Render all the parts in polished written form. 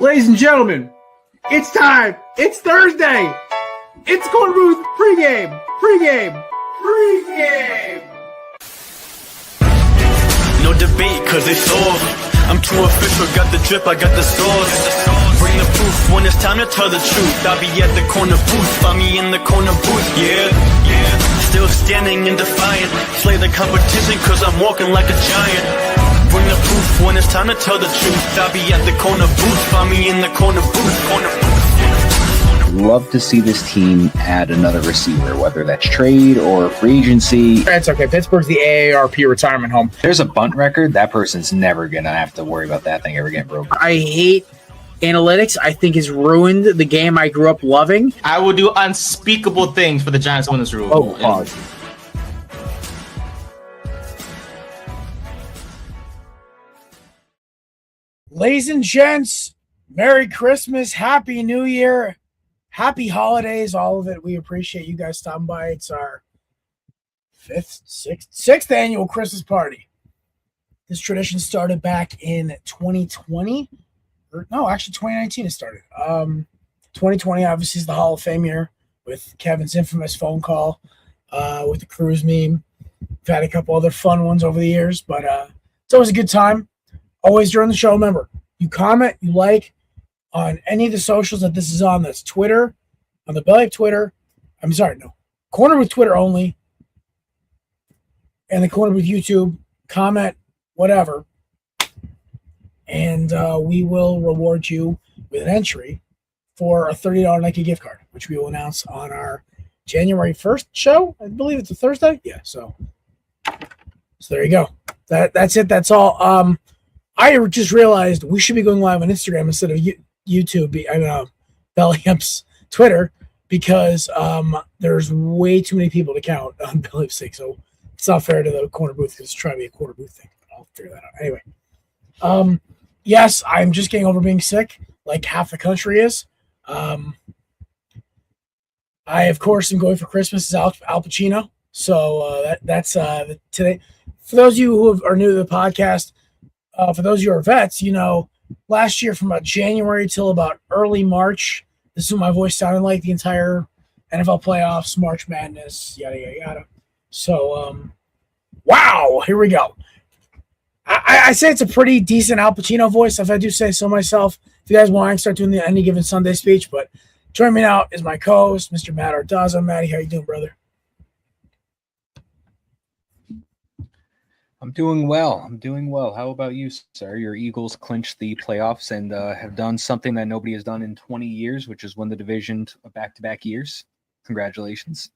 Ladies and gentlemen, it's time. It's Thursday. It's Korner Booth pregame. No debate, cause it's all. I'm too official, got the drip, I got the sauce. Bring the proof when it's time to tell the truth. I'll be at the corner booth, find me in the corner booth, yeah. Still standing and defiant. Slay the competition, cause I'm walking like a giant. Bring the proof when it's time to tell the truth. I'll be at the corner booth, find me in the corner booth. Love to see this team add another receiver, whether that's trade or free agency. That's okay. Pittsburgh's the AARP retirement home. There's a bunt record. That person's never going to have to worry about that thing ever getting broken. I hate analytics. I think it's ruined the game I grew up loving. I will do unspeakable things for the Giants to win this Super Bowl. pause. Ladies and gents, Merry Christmas, Happy New Year, Happy Holidays, all of it. We appreciate you guys stopping by. It's our sixth annual Christmas party. This tradition started back in 2020. No, actually 2019 it started. 2020 obviously is the Hall of Fame year with Kevin's infamous phone call with the Cruise meme. We've had a couple other fun ones over the years, but it's always a good time. Always during the show, remember, you comment, you like on any of the socials that this is on. That's Twitter, on the Belly of Twitter. Korner with Twitter only, and the Korner with YouTube. Comment, whatever. And we will reward you with an entry for a $30 Nike gift card, which we will announce on our January 1st show. I believe it's a Thursday. Yeah, so there you go. That's it. That's all. I just realized we should be going live on Instagram instead of YouTube. Belly Up's Twitter, because there's way too many people to count on Belly Up's sake. So it's not fair to the Korner Booth because it's trying to be a Korner Booth thing. I'll figure that out. Anyway. Yes, I'm just getting over being sick, like half the country is. I, of course, am going for Christmas as Al Pacino. So that's today. For those of you who are new to the podcast, for those of you who are vets, last year from about January till about early March, this is what my voice sounded like the entire NFL playoffs, March Madness, yada, yada, yada. So, wow, here we go. I say it's a pretty decent Al Pacino voice, if I do say so myself. If you guys want, I can start doing the Any Given Sunday speech. But joining me now is my co-host, Mr. Matt Ardazzo. Matty, how you doing, brother? I'm doing well. How about you, sir? Your Eagles clinched the playoffs and have done something that nobody has done in 20 years, which is win the division back-to-back years. Congratulations.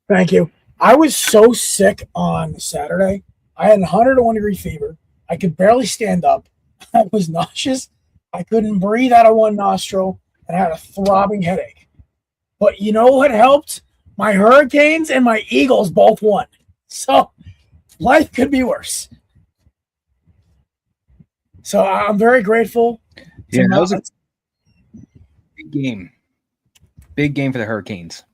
Thank you. I was so sick on Saturday. I had a 101-degree fever. I could barely stand up. I was nauseous. I couldn't breathe out of one nostril, and I had a throbbing headache. But you know what helped? My Hurricanes and my Eagles both won. So life could be worse. So I'm very grateful. Yeah, that was a big game. Big game for the Hurricanes.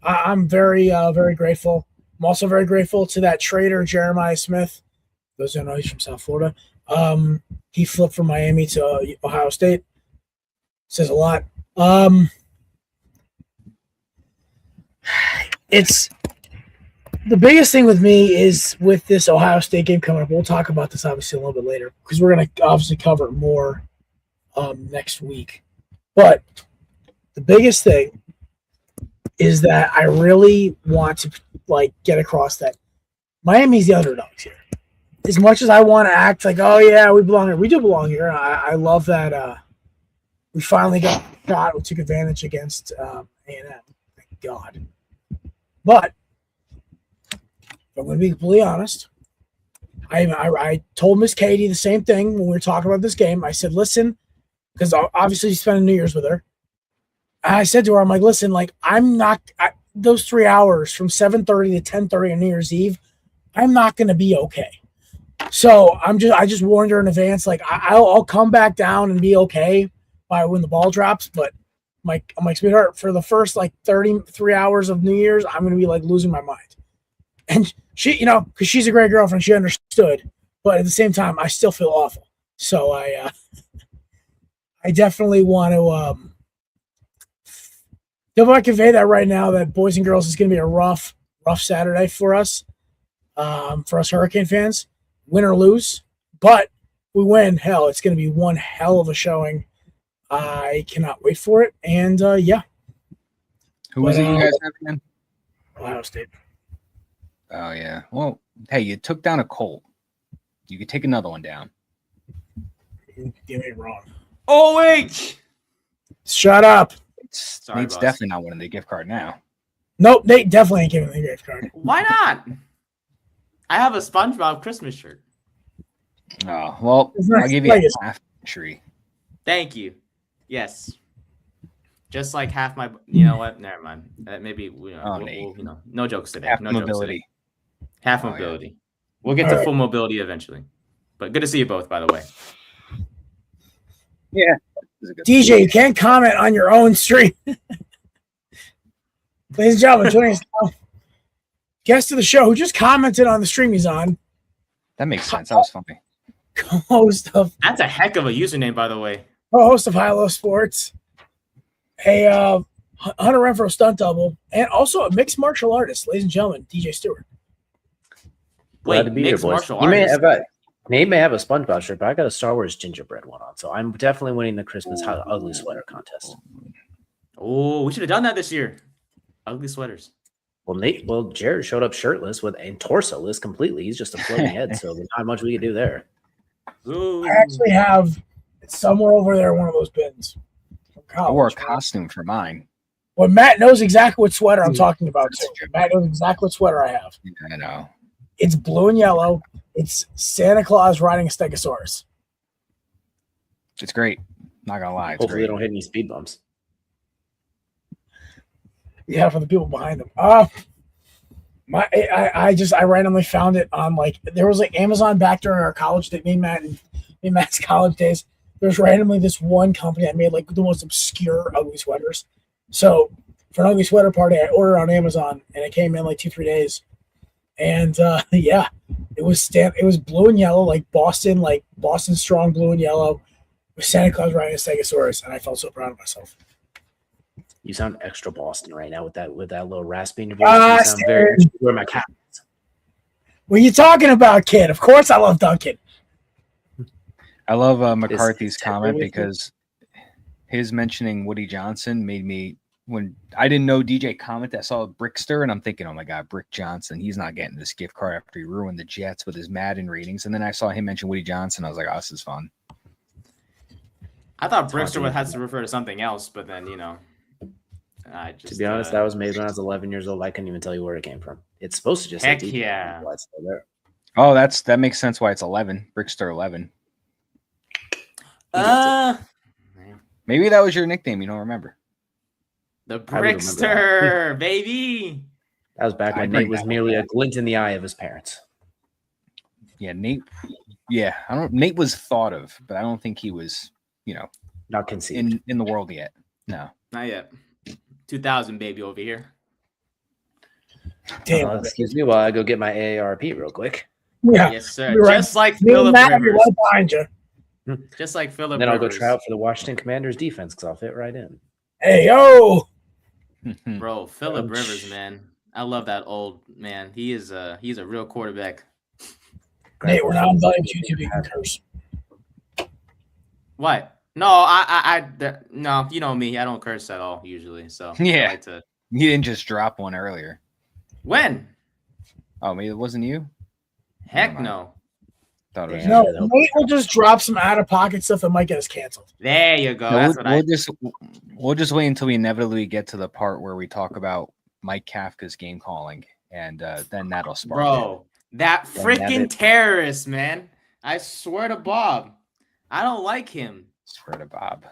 I'm very, very grateful. I'm also very grateful to that trader, Jeremiah Smith. Those who don't know, he's from South Florida. He flipped from Miami to Ohio State. Says a lot. It's the biggest thing with me is with this Ohio State game coming up. We'll talk about this obviously a little bit later because we're going to obviously cover it more next week. But the biggest thing is that I really want to get across that Miami's the underdogs here. As much as I want to act like, oh yeah, we belong here, we do belong here. I love that we finally got a shot. We took advantage against A&M. Thank God. But I'm going to be completely honest. I told Miss Katie the same thing when we were talking about this game. I said, listen, because obviously you spent New Year's with her. I said to her, I'm like, listen, I'm not those 3 hours from 7:30 to 10:30 on New Year's Eve. I'm not going to be okay. So I just warned her in advance. I'll come back down and be okay by when the ball drops. But I'm like, sweetheart, for the first 33 hours of New Year's, I'm going to be losing my mind. And she, because she's a great girlfriend, she understood. But at the same time, I still feel awful. So I definitely want to convey that right now that boys and girls is going to be a rough Saturday for us Hurricane fans, win or lose. But we win. Hell, it's going to be one hell of a showing. I cannot wait for it. And yeah. Who was it you guys have again? Ohio State. Oh, yeah. Well, hey, you took down a Colt. You could take another one down. Get me wrong. Oh, wait. Shut up. Nate's definitely not winning the gift card now. Nope, Nate definitely ain't giving the gift card. Why not? I have a SpongeBob Christmas shirt. Oh, well, I'll give you half a tree. Thank you. Yes. Just like half my, you know what? Never mind. Maybe no jokes today. Half no jokes mobility. Today. Half mobility. Yeah. We'll get to full mobility eventually. But good to see you both, by the way. Yeah. DJ, you can't comment on your own stream. Ladies and gentlemen, joining us now, guest of the show who just commented on the stream he's on. That makes sense. That was funny. Co-host of That's a heck of a username, by the way. Co-host of High Low Sports. A Hunter Renfro stunt double, and also a mixed martial artist, ladies and gentlemen, DJ Stewart. Glad to be here, boys. Nate may have a SpongeBob shirt, but I got a Star Wars gingerbread one on, so I'm definitely winning the Christmas ugly sweater contest. Oh, we should have done that this year. Ugly sweaters. Well, Jared showed up shirtless and torso-less completely. He's just a floating head, so there's not much we can do there. Ooh. I actually have somewhere over there one of those bins. I wore a costume for mine. Well, Matt knows exactly what sweater I'm talking about, too. Matt knows exactly what sweater I have. Yeah, I know. It's blue and yellow. It's Santa Claus riding a Stegosaurus. It's great. Not gonna lie. Hopefully they don't hit any speed bumps. Yeah, for the people behind them. I randomly found it on there was Amazon back during our college day, me and Matt's college days. There's randomly this one company that made the most obscure ugly sweaters. So for an ugly sweater party, I ordered on Amazon and it came in 2-3 days. And yeah, it was blue and yellow, Boston strong blue and yellow with Santa Claus riding a Stegosaurus, and I felt so proud of myself. You sound extra Boston right now with that little raspy in your voice. You sound very where my cat is. What are you talking about, kid? Of course I love Duncan. I love McCarthy's comment because his mentioning Woody Johnson made me, when I didn't know DJ comment, I saw Brickster and I'm thinking, oh my God, Brick Johnson, he's not getting this gift card after he ruined the Jets with his Madden ratings. And then I saw him mention Woody Johnson. I was like, oh, this is fun. I thought Brickster had to refer to something else, but then, to be honest, that was made when I was 11 years old. I couldn't even tell you where it came from. It's supposed to just heck say yeah. Why it's still there. Oh, that makes sense why it's 11. Brickster 11. Maybe that was your nickname. You don't remember. The Brickster, baby. That was back when Nate was merely a glint in the eye of his parents. Yeah, Nate. Yeah, Nate was thought of, but I don't think he was, not conceived in the world yet. No, not yet. 2000 baby over here. Damn. Excuse me while I go get my AARP real quick. Yeah. Yes, sir. Just like Phillip Rivers. Right behind you. Just like Phillip Rivers. Then I'll go try out for the Washington Commanders defense because I'll fit right in. Hey, yo. Bro, Phillip Rivers, man. I love that old man. He's a real quarterback. Nate, we're not on YouTube. You can curse. What? No, no, you know me. I don't curse at all usually. So yeah, you didn't just drop one earlier. When? Oh, maybe it wasn't you. Heck no. Thought it was no, Nate will just drop some out of pocket stuff that might get us canceled. There you go. No, we'll just wait until we inevitably get to the part where we talk about Mike Kafka's game calling, and then that'll spark. Bro, that freaking terrorist, man! I swear to Bob, I don't like him. Swear to Bob.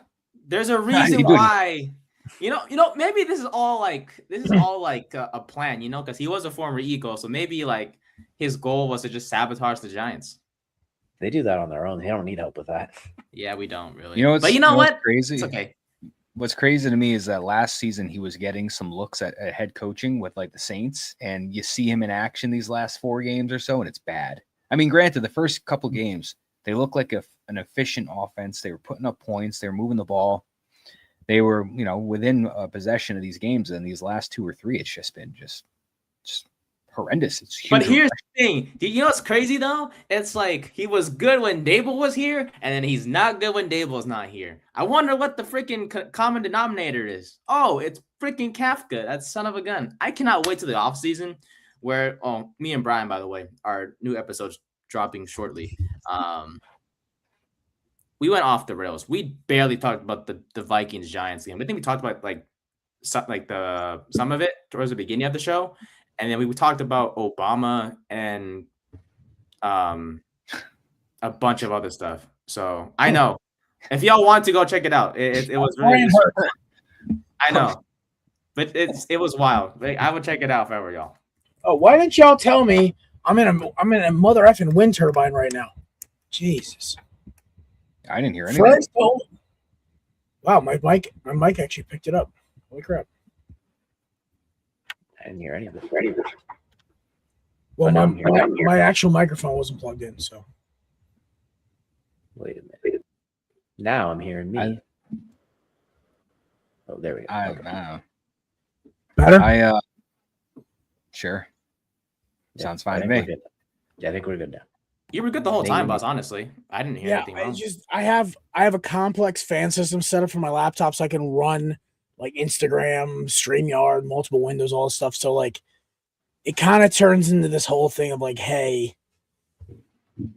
There's a reason why. You know, maybe this is all like a plan, because he was a former Eagle, so maybe his goal was to just sabotage the Giants. They do that on their own. They don't need help with that. Yeah, we don't really. But you know what? Crazy. It's okay. What's crazy to me is that last season he was getting some looks at head coaching with the Saints, and you see him in action these last 4 games or so, and it's bad. I mean, granted, the first couple games they look like a an efficient offense. They were putting up points. They were moving the ball. They were, within possession of these games. And these last 2 or 3, it's just been just horrendous. It's huge. But here's the thing. You know what's crazy though? It's like he was good when Dable was here, and then he's not good when Dable's not here. I wonder what the freaking common denominator is. Oh, it's freaking Kafka. That son of a gun. I cannot wait till the offseason where me and Brian, by the way, our new episode's dropping shortly. We went off the rails. We barely talked about the Vikings Giants game. I think we talked about some of it towards the beginning of the show. And then we talked about Obama and a bunch of other stuff. So I know if y'all want to go check it out, it was really good. I know, but it was wild. I would check it out if I were y'all. Oh, why didn't y'all tell me I'm in a mother effing wind turbine right now? Jesus, I didn't hear anything. Wow, my mic actually picked it up. Holy crap! I didn't hear anything. Well, my actual microphone wasn't plugged in, so. Wait a minute. Now I'm hearing me. Oh, there we go. Okay. Better? Sure. Yeah, Sounds fine to me. Yeah, I think we're good now. You were good the whole time, boss. Honestly, I didn't hear anything wrong. I have a complex fan system set up for my laptop, so I can run like Instagram, StreamYard, multiple windows, all this stuff. So like, it kind of turns into this whole thing of like, hey,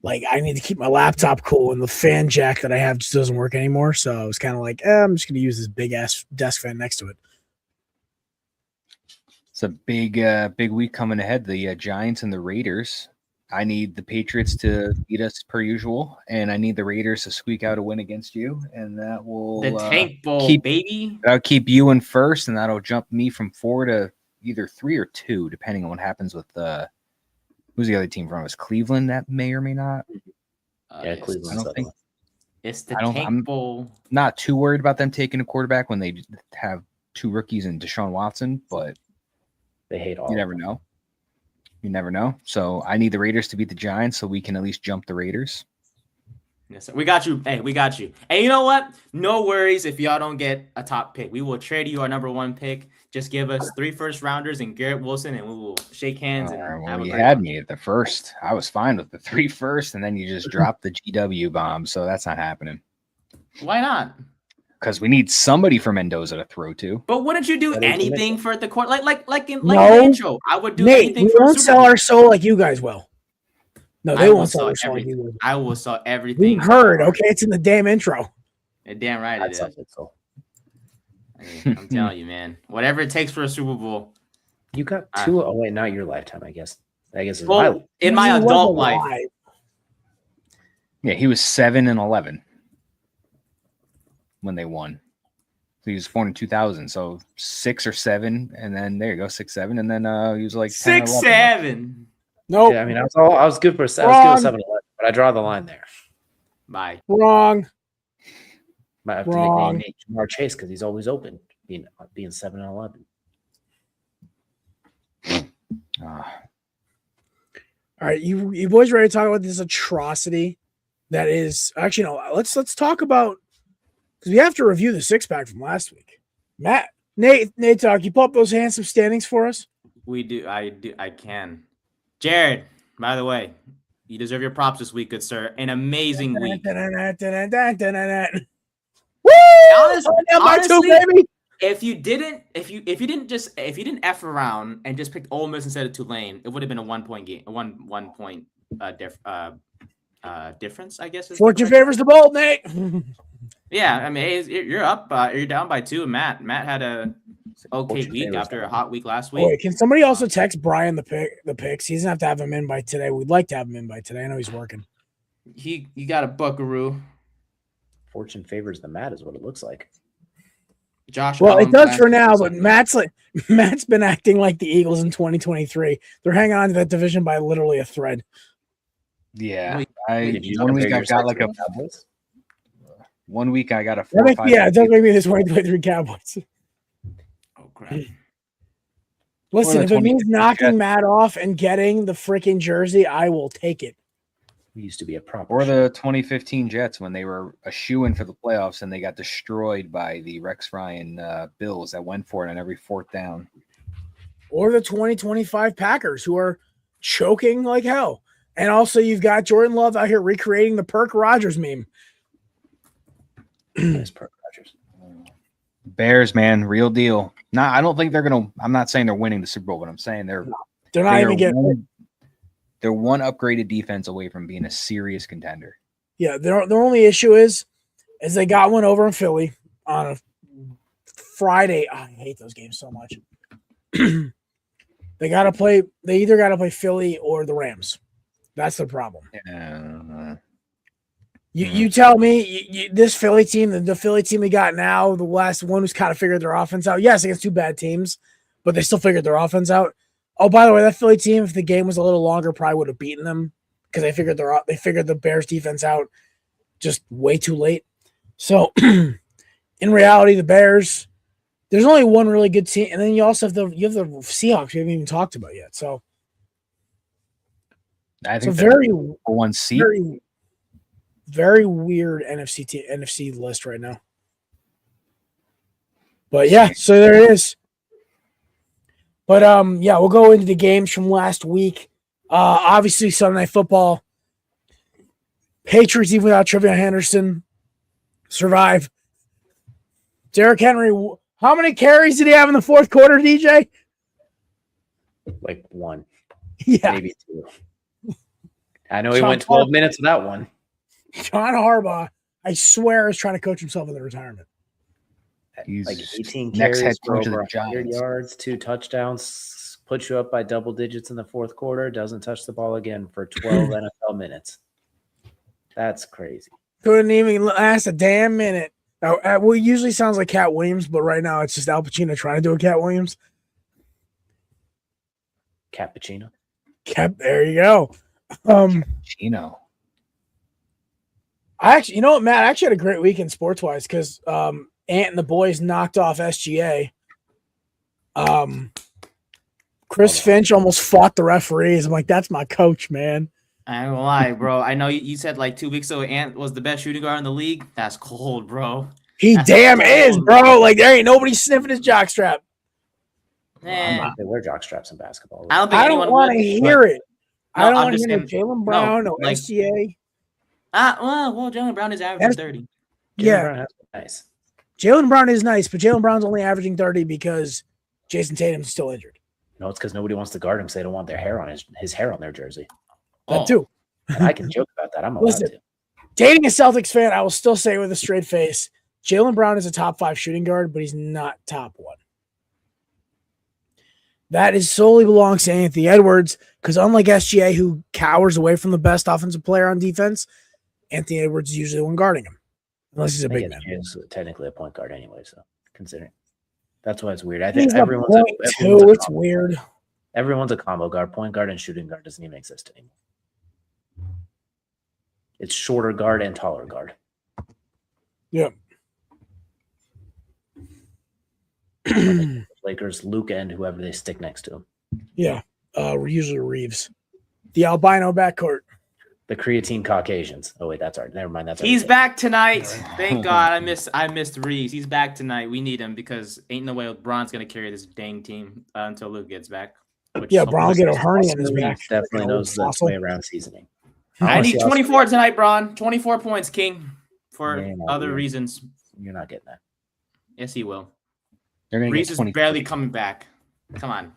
like I need to keep my laptop cool, and the fan jack that I have just doesn't work anymore. So I was kind of like, I'm just going to use this big ass desk fan next to it. It's a big week coming ahead. The Giants and the Raiders. I need the Patriots to beat us per usual, and I need the Raiders to squeak out a win against you, and that will the Tank Bowl, baby. That'll keep you in first, and that'll jump me from 4 to either 3 or 2, depending on what happens with who's the other team from us? Cleveland, that may or may not. Yeah, Cleveland. I don't think it's the Tank Bowl. Not too worried about them taking a quarterback when they have 2 rookies and Deshaun Watson, but they hate all. You never know. You never know. So I need the Raiders to beat the Giants so we can at least jump the Raiders. Yes, sir. We got you. Hey, we got you. And you know what? No worries if y'all don't get a top pick. We will trade you our number 1 pick. Just give us 3 first-rounders and Garrett Wilson, and we will shake hands. You had me at the first. I was fine with the 3 first, and then you just dropped the GW bomb. So that's not happening. Why not? Because we need somebody for Mendoza to throw to. But wouldn't you do anything for the court? Like in the intro, I would do anything. We won't sell our soul like you guys will. No, they won't sell our soul like you will. I will sell everything. We heard, okay? It's in the damn intro. Yeah, damn right it is. I'm telling you, man. Whatever it takes for a Super Bowl. You got 2. Oh wait, not your lifetime. I guess it's in my adult life. Yeah, he was 7 and 11 when they won. So he was born in 2000. So 6 or 7, and then there you go, 6, 7, and then he was like 10, 6, 7. No, yeah, I mean I was good for 7, 11, but I draw the line there. Bye. Wrong. Might have to nickname Jamar Chase because he's always open, being 7 and 11. All right, you boys ready to talk about this atrocity? That is actually no. Let's talk about, because we have to review the 6-pack from last week. Nate, talk. You pull up those handsome standings for us. We do. I can. Jared, by the way, you deserve your props this week, good sir. An amazing week. Honestly, baby. If you didn't F around and just picked Ole Miss instead of Tulane, it would have been a 1-point game, a one point difference, I guess. Fortune favors the bold, Nate. Yeah, I mean, you're up. You're down by 2. Matt had a okay week after a hot week last week. Wait, can somebody also text Brian the picks? He doesn't have to have him in by today. We'd like to have him in by today. I know he's working. You got a buckaroo. Fortune favors the Matt is what it looks like. Josh. Well, it does for now, but Matt's been acting like the Eagles in 2023. They're hanging on to that division by literally a thread. Yeah, One week I got a 4 or 5. Yeah, it does make me the 2023 Cowboys. Oh crap! Listen, if it means knocking Matt off and getting the freaking jersey, I will take it. We used to be a proper. Or the 2015 Jets when they were a shoo-in for the playoffs and they got destroyed by the Rex Ryan Bills that went for it on every fourth down. Or the 2025 Packers who are choking like hell. And also you've got Jordan Love out here recreating the Perk Rogers meme. Nice Perk Rogers. Bears, man, real deal. I don't think they're going to – I'm not saying they're winning the Super Bowl, but I'm saying they're not even getting – they're one upgraded defense away from being a serious contender. Yeah, their only issue is they got one over in Philly on a Friday. Oh, I hate those games so much. They either got to play Philly or the Rams. That's the problem. You tell me this Philly team, the Philly team we got now, the last one who's kind of figured their offense out. Yes, against two bad teams, but they still figured their offense out. Oh, by the way, that Philly team, if the game was a little longer, probably would have beaten them because they figured the Bears defense out just way too late. So, in reality, the Bears, there's only one really good team, and then you also have the Seahawks we haven't even talked about yet. So, I think very one seat. Very, very weird NFC list right now. But yeah, so there it is. But yeah, we'll go into the games from last week. Obviously, Sunday Night Football. Patriots, even without Trevion Henderson, survive. Derrick Henry, how many carries did he have in the fourth quarter, DJ? Like one. Yeah. Maybe two. I know he went 12 minutes without one. John Harbaugh, I swear, is trying to coach himself into retirement. He's like 18 carries for over 100 yards, 2 touchdowns, puts you up by double digits in the fourth quarter, doesn't touch the ball again for 12 NFL minutes. That's crazy. Couldn't even last a damn minute. Now, well, it usually sounds like Cat Williams, but right now it's just Al Pacino trying to do a Cat Williams. Cat Pacino. There you go. Pacino. You know what, Matt? I actually had a great weekend sports-wise because Ant and the boys knocked off SGA. Chris Finch almost fought the referees. I'm like, that's my coach, man. I ain't gonna lie, bro. I know you said like 2 weeks ago Ant was the best shooting guard in the league. That's cold, bro. That's cold. Is, bro. Like, there ain't nobody sniffing his jockstrap. They wear jockstraps in basketball. I don't want to hear it. I don't want to hear Jaylen Brown or SGA. Well, Jaylen Brown is averaging 30. Yeah. Nice. Jaylen Brown is nice, but Jaylen Brown's only averaging 30 because Jason Tatum's still injured. No, it's because nobody wants to guard him because they don't want their hair on his hair on their jersey. That too. And I can joke about that. I'm allowed to. Dating a Celtics fan, I will still say with a straight face, Jaylen Brown is a top 5 shooting guard, but he's not top 1. That is solely belongs to Anthony Edwards because unlike SGA, who cowers away from the best offensive player on defense, Anthony Edwards is usually the one guarding him. Unless he's a big man. He's technically a point guard anyway, so considering. That's why it's weird. I think it's weird. Everyone's a combo guard. Point guard and shooting guard doesn't even exist anymore. It's shorter guard and taller guard. Yep. Lakers, Luke, and whoever they stick next to him. Yeah. Usually Reeves. The albino backcourt. The creatine Caucasians. Oh wait, that's art. Never mind. He's back tonight. Thank God. I missed Reeves. He's back tonight. We need him because ain't no way Bron's gonna carry this dang team until Luke gets back. Yeah, Bron will get a hernia in his back. Definitely knows the way around seasoning. I need 24 tonight, Bron. 24 points, King. For other reasons. You're not getting that. Yes, he will. Reeves is barely coming back. Come on.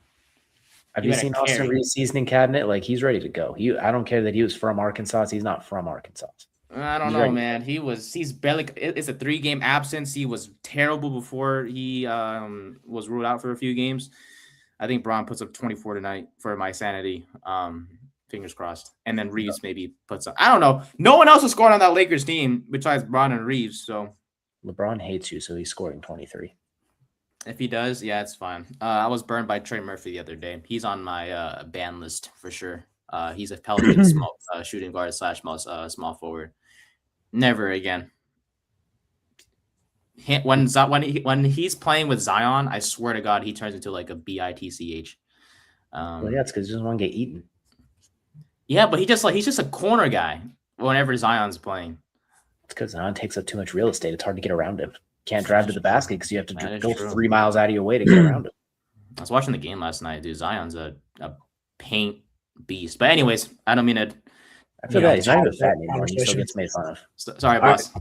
Have you seen Austin Reeves' seasoning cabinet? Like, he's ready to go. I don't care that he was from Arkansas. He's not from Arkansas. I don't know, man. He's barely. It's a 3-game absence. He was terrible before he was ruled out for a few games. I think Bron puts up 24 tonight for my sanity. Fingers crossed. And then Reeves maybe puts up. I don't know. No one else is scoring on that Lakers team besides Bron and Reeves. So LeBron hates you, so he's scoring 23. If he does, yeah, it's fine. I was burned by Trey Murphy the other day. He's on my ban list for sure. He's a Pelicans shooting guard / small forward. Never again. When he's playing with Zion, I swear to God, he turns into like a bitch. Well, yeah, it's because he doesn't want to get eaten. Yeah, but he's just a corner guy whenever Zion's playing. It's because Zion takes up too much real estate. It's hard to get around him. Can't drive to the basket because you have to go 3 miles out of your way to get around him. I was watching the game last night, dude. Zion's a paint beast. But anyways, I don't mean to. I feel bad. He's not even fat anymore. He still gets made fun of. Sorry, boss.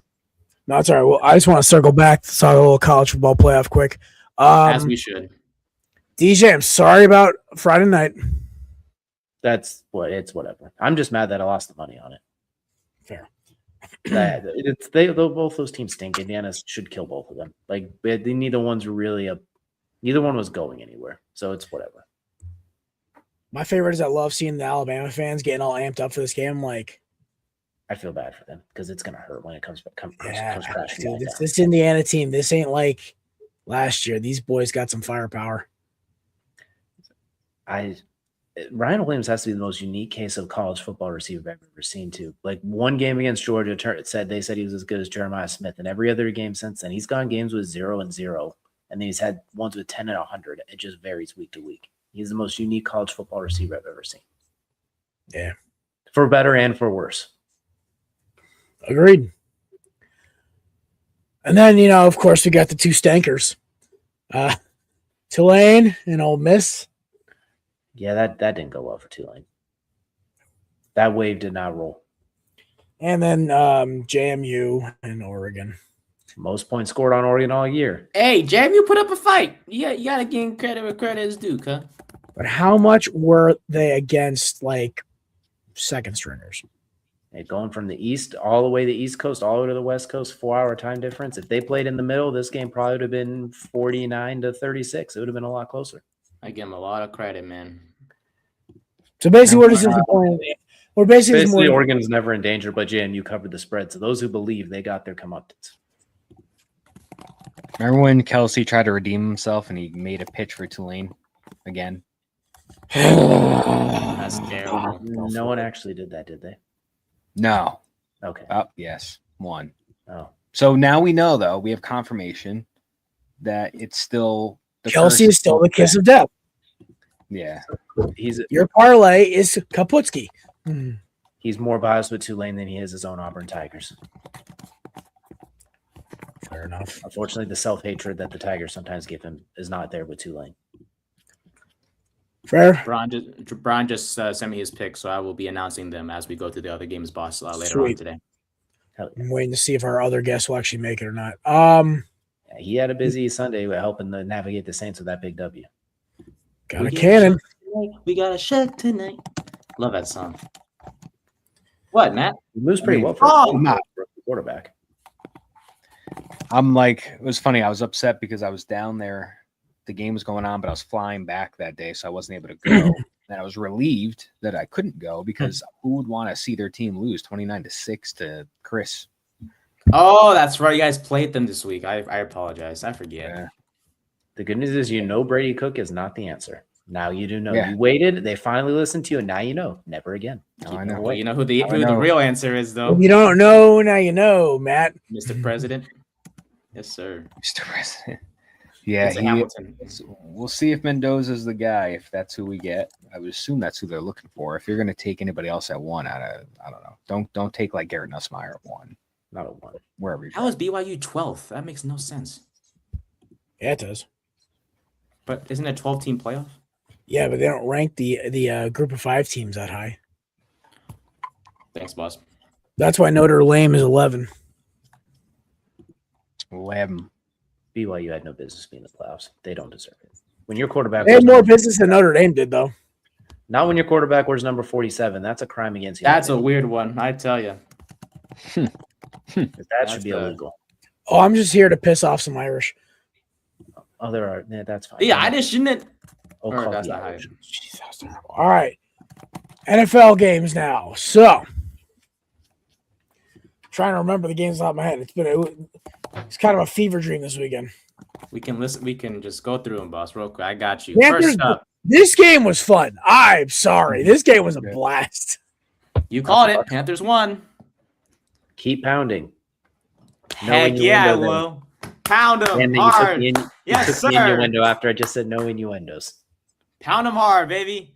No, it's all right. Well, I just want to circle back to talk a little college football playoff quick. As we should. DJ, I'm sorry about Friday night. It's whatever. I'm just mad that I lost the money on it. Fair. Both those teams stink. Indiana should kill both of them. Like neither one was going anywhere. So it's whatever. My favorite is I love seeing the Alabama fans getting all amped up for this game. Like, I feel bad for them because it's gonna hurt when it comes crashing. Dude, this Indiana team, this ain't like last year. These boys got some firepower. Ryan Williams has to be the most unique case of college football receiver I've ever seen too. Like one game against Georgia, they said he was as good as Jeremiah Smith, and every other game since then, he's gone games with 0-0, and then he's had ones with 10 and 100. It just varies week to week. He's the most unique college football receiver I've ever seen. Yeah, for better and for worse. Agreed. And then of course, we got the two stankers, Tulane and Ole Miss. Yeah, that didn't go well for Tulane. That wave did not roll. And then JMU and Oregon. Most points scored on Oregon all year. Hey, JMU put up a fight. You got to give credit where credit is due, huh? But how much were they against, like, second stringers? Going from the east all the way to the East Coast, all the way to the West Coast, 4-hour time difference. If they played in the middle, this game probably would have been 49-36. It would have been a lot closer. I give him a lot of credit, man. So basically, we're disappointed. We're basically Oregon's never in danger, but JMU covered the spread. So those who believe, they got their comeuppance. Remember when Kelsey tried to redeem himself and he made a pitch for Tulane again? That's terrible. No one actually did that, did they? No. Okay. Oh, yes. One. Oh. So now we know, though, we have confirmation that it's still Kelsey is still the kiss of death. Yeah. Your parlay is Kaputski. He's more biased with Tulane than he is his own Auburn Tigers. Fair enough. Unfortunately, the self-hatred that the Tigers sometimes give him is not there with Tulane. Fair. Brian just sent me his pick, so I will be announcing them as we go through the other games, boss, later on today. Yeah. I'm waiting to see if our other guests will actually make it or not. Yeah, he had a busy Sunday helping to navigate the Saints with that big W. Got a cannon. We got a shed tonight. Love that song. What, Matt? He moves pretty well for a quarterback. I'm like, it was funny. I was upset because I was down there. The game was going on, but I was flying back that day, so I wasn't able to go. And I was relieved that I couldn't go because who would want to see their team lose 29-6 to Chris? Oh, that's right. You guys played them this week. I apologize. I forget. Yeah. The good news is Brady Cook is not the answer. Now you do know. Yeah. You waited. They finally listened to you, and now you know. Never again. I know. Well, you know who the real answer is, though. If you don't know, now you know, Matt. Mr. President. Yes, sir. Mr. President. Yeah, we'll see if Mendoza's the guy. If that's who we get, I would assume that's who they're looking for. If you're going to take anybody else at one, I don't know. Don't take like Garrett Nussmeier at one. Not at one. Wherever. How is BYU 12th? That makes no sense. Yeah, it does. But isn't it a 12-team playoff? Yeah, but they don't rank the group of 5 teams that high. Thanks, boss. That's why Notre Dame is 11. 11. BYU had no business being in the playoffs. They don't deserve it. When your quarterback, they had more business than Notre Dame did, though. Not when your quarterback wears number 47. That's a crime against you. That's a weird one, I tell you. That should be illegal. Oh, I'm just here to piss off some Irish. Oh, there are. Yeah, that's fine. Yeah, I just shouldn't. Oh, that's not high. Jeez, that's terrible. All right. NFL games now. So, trying to remember the games off my head. It's kind of a fever dream this weekend. We can listen. We can just go through them, boss, real quick. I got you. Panthers, First up. This game was fun. I'm sorry. This game was a blast. You called it. Panthers won. Keep pounding. Heck yeah, I will. Pound them hard. Yes, sir. Innuendo after I just said no innuendos. Pound them hard, baby.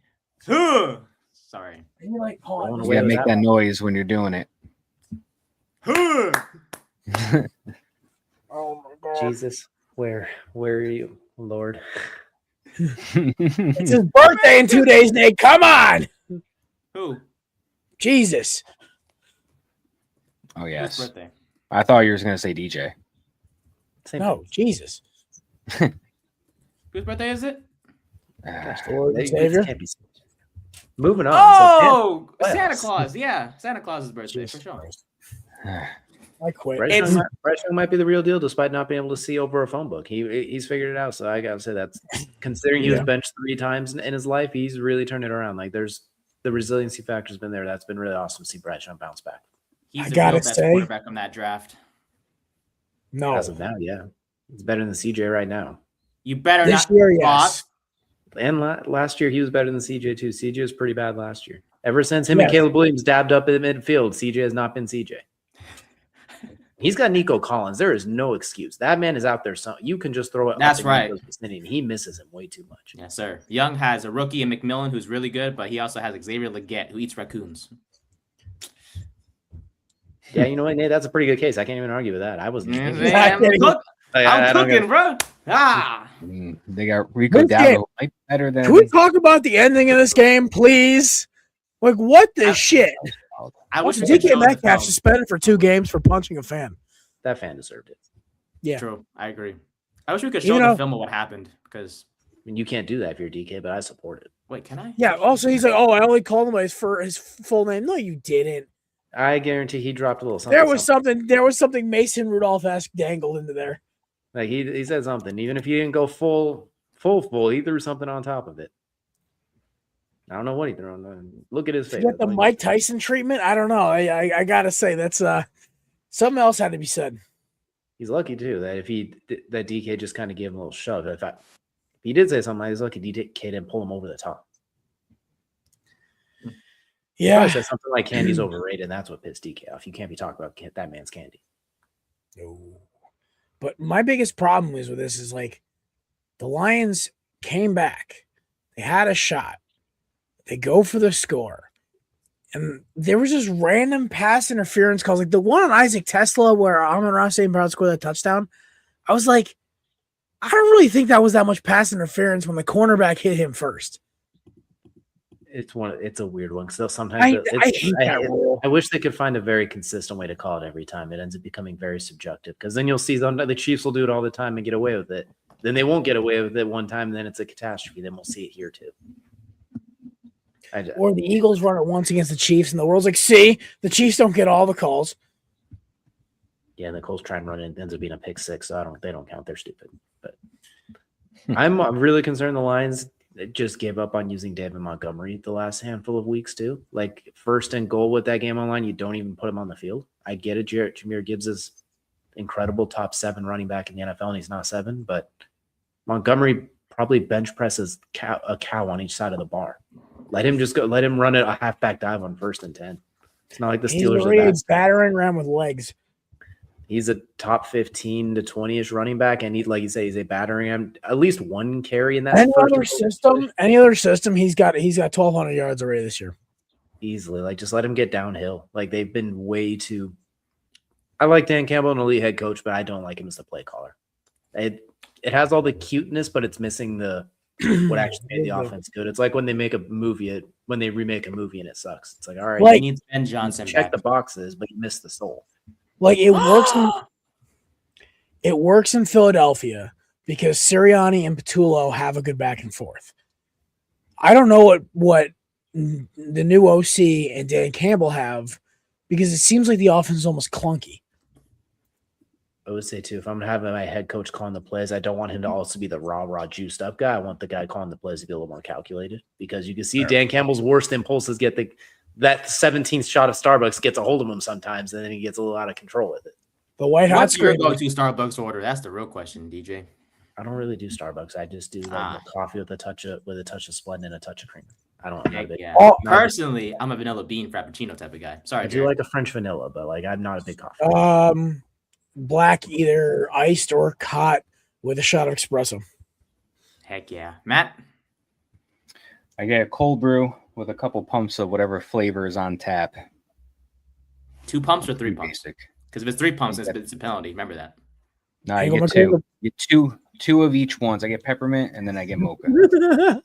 Sorry. You like you gotta make that noise when you're doing it. Oh my God. Jesus, where are you, Lord? It's his birthday in 2 days, Nate. Come on. Who? Jesus. Oh yes. Whose birthday? I thought you were gonna say DJ. No, Jesus. Whose birthday is it? Lord and Savior. Moving on. Oh, Santa Claus. Yeah, Santa Claus's birthday for sure. I quit. Bryce Young might be the real deal, despite not being able to see over a phone book. He's figured it out. So I gotta say that's considering he was benched 3 times in his life, he's really turned it around. Like there's the resiliency factor's been there. That's been really awesome to see Bryce Young bounce back. He's I the gotta real best say- quarterback on that draft. No. As of now, yeah, he's better than CJ right now. You better This not. year, yes. Boss. And last year he was better than CJ too. CJ was pretty bad last year. Ever since him and Caleb Williams dabbed up in the midfield, CJ has not been CJ. He's got Nico Collins. There is no excuse. That man is out there. So you can just throw it. That's right. And he misses him way too much. Yes, sir. Young has a rookie in McMillan who's really good, but he also has Xavier Legette who eats raccoons. Yeah, you know what, Nate? That's a pretty good case. I can't even argue with that. I wasn't. I'm cooking, bro. They got Rico Dowdle better than. Can we talk about the ending of this game, please? Like, what the shit? I wish DK Metcalf suspended for 2 games for punching a fan. That fan deserved it. Yeah, true. I agree. I wish we could show the film of what happened because I mean, you can't do that if you're DK, but I support it. wait, can I? Yeah. Also, he's like, "Oh, I only called him by his full name." No, you didn't. I guarantee he dropped a little something. There was something Mason Rudolph-esque dangled into there. Like he said something. Even if he didn't go full, he threw something on top of it. I don't know what he threw on. Look at his face. You got the Mike Tyson treatment. I don't know. I gotta say that's something else had to be said. He's lucky too that that DK just kind of gave him a little shove. In fact, if he did say something, he's lucky DK didn't pull him over the top. Yeah, said something like candy's overrated. And that's what pissed DK off. You can't be talking about that man's candy. No. But my biggest problem is with this is like the Lions came back. They had a shot. They go for the score. And there was just random pass interference calls. Like the one on Isaac Tesla where Amon-Ra St. Brown scored that touchdown. I was like, I don't really think that was that much pass interference when the cornerback hit him first. It's a weird one because sometimes I hate that rule. I wish they could find a very consistent way to call it every time. It ends up becoming very subjective because then you'll see the Chiefs will do it all the time and get away with it. Then they won't get away with it one time, and then it's a catastrophe. Then we'll see it here too. Or the Eagles run it once against the Chiefs, and the world's like, "See, the Chiefs don't get all the calls." Yeah, and the Colts try and run it, it ends up being a pick 6. So they don't count. They're stupid. But I'm really concerned the Lions just gave up on using David Montgomery the last handful of weeks too. Like 1st and goal with that game online, you don't even put him on the field. I get it. Jahmyr Gibbs is incredible top 7 running back in the NFL, and he's not 7. But Montgomery probably bench presses a cow on each side of the bar. Let him just go. Let him run a halfback dive on 1st and 10. It's not like the Steelers are that. Battering around with legs. He's a top 15 to 20-ish running back, and like you say, he's a battering ram. At least one carry in that. Any other system, he's got 1,200 yards already this year. Easily, like just let him get downhill. Like they've been way too. I like Dan Campbell, an elite head coach, but I don't like him as the play caller. It has all the cuteness, but it's missing the what actually made the offense good. It's like when they make a movie, when they remake a movie and it sucks. It's like, all right, he needs Ben Johnson. Check the boxes, but you miss the soul. Like it works in Philadelphia because Sirianni and Patullo have a good back and forth. I don't know what the new OC and Dan Campbell have because it seems like the offense is almost clunky. I would say too, if I'm having my head coach calling the plays, I don't want him to also be the raw juiced up guy. I want the guy calling the plays to be a little more calculated because you can see Dan Campbell's worst impulses get that 17th shot of Starbucks gets a hold of him sometimes, and then he gets a little out of control with it. The White House. What's your go-to Starbucks order? That's the real question, DJ. I don't really do Starbucks. I just do like coffee with a touch of Splenda and a touch of cream. I don't. Personally, I'm a vanilla bean frappuccino type of guy. Sorry, I do like a French vanilla, but like I'm not a big coffee. Black, either iced or hot with a shot of espresso. Heck yeah, Matt. I get a cold brew with a couple pumps of whatever flavor is on tap. 2 pumps or 3 pumps? Basic. Because if it's 3 pumps, it's a penalty. Remember that. No, I get 2. Get two of each ones. I get peppermint and then I get mocha.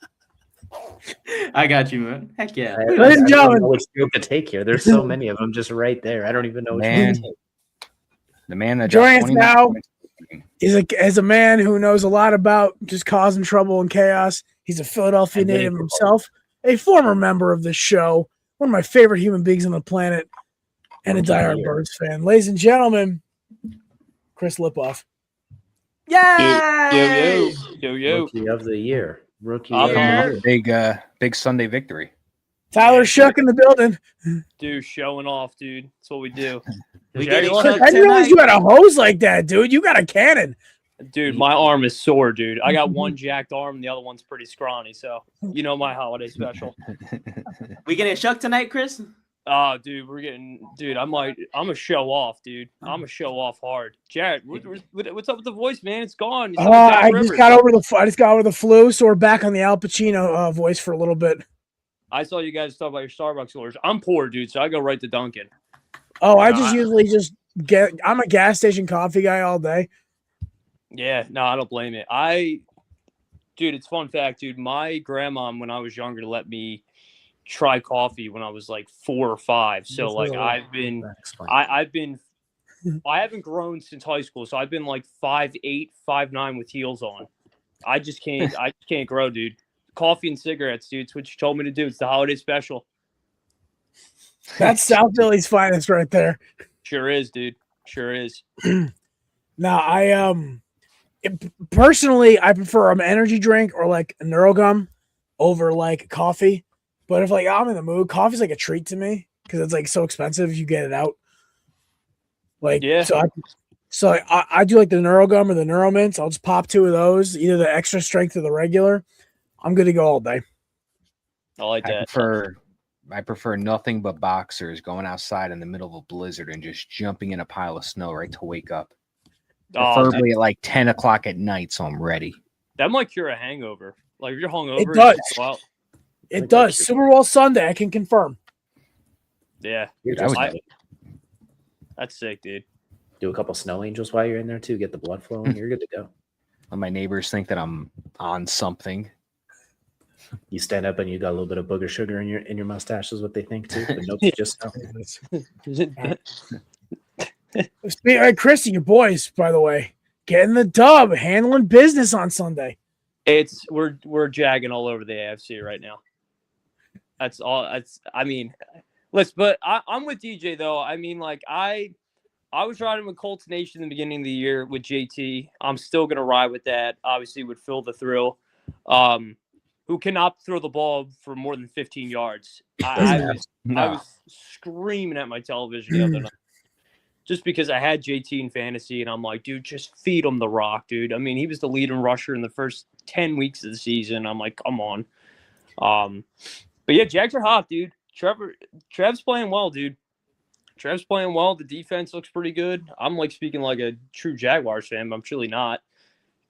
I got you, man. Heck yeah. Ladies and gentlemen, which group to take here. There's so many of them just right there. I don't even know which one to take. The man that joining us now is a man who knows a lot about just causing trouble and chaos. He's a Philadelphia native himself, a former member of this show, one of my favorite human beings on the planet, and a diehard Birds fan. Ladies and gentlemen, Chris Lipoff. Yay! Yo. Rookie of the year. Rookie of the year. Big Sunday victory. Tyler Shuck in the building. Dude, showing off, dude. That's what we do. I didn't realize you had a hose like that, dude. You got a cannon. Dude, my arm is sore, dude. I got one jacked arm, and the other one's pretty scrawny. So, you know my holiday special. We getting Shuck tonight, Chris? Oh, dude, I'm a show off, dude. I'm a show off hard. Jared, what's up with the voice, man? It's gone. I just got over the flu, so we're back on the Al Pacino voice for a little bit. I saw you guys talk about your Starbucks orders. I'm poor, dude, so I go right to Dunkin'. Oh, I usually I'm a gas station coffee guy all day. Yeah, no, I don't blame it. Dude, it's fun fact, dude. My grandma, when I was younger, let me try coffee when I was like 4 or 5. So like I haven't grown since high school, so I've been like 5'8", 5'9" with heels on. I just can't grow, dude. Coffee and cigarettes, dude. It's what you told me to do. It's the holiday special. That's South Philly's finest right there. Sure is, dude. Sure is. Now, personally, I prefer an energy drink or like a NeuroGum over like coffee. But if like I'm in the mood, coffee's like a treat to me because it's like so expensive if you get it out. Like, yeah. So I do like the NeuroGum or the NeuroMints. I'll just pop 2 of those, either the extra strength or the regular. I'm good to go all day. I like that. I prefer nothing but boxers going outside in the middle of a blizzard and just jumping in a pile of snow right to wake up. Preferably at like 10 o'clock at night, so I'm ready. That might cure a hangover. Like if you're hungover, it does. Well, it does. Super Bowl Sunday, I can confirm. Yeah, that's sick, dude. Do a couple snow angels while you're in there too. Get the blood flowing. You're good to go. Well, my neighbors think that I'm on something. You stand up and you got a little bit of booger sugar in your mustache is what they think too. But nope, just All right, Christy, your boys, by the way, getting the dub, handling business on Sunday. We're jagging all over the AFC right now. That's all. But I'm with DJ though. I mean, like I was riding with Colts Nation in the beginning of the year with JT. I'm still gonna ride with that. Obviously, with Phil the Thrill, who cannot throw the ball for more than 15 yards. I was screaming at my television the other night. Just because I had JT in fantasy, and I'm like, dude, just feed him the rock, dude. I mean, he was the leading rusher in the first 10 weeks of the season. I'm like, come on. But yeah, Jags are hot, dude. Trev's playing well, dude. Trev's playing well. The defense looks pretty good. I'm like speaking like a true Jaguars fan, but I'm truly not.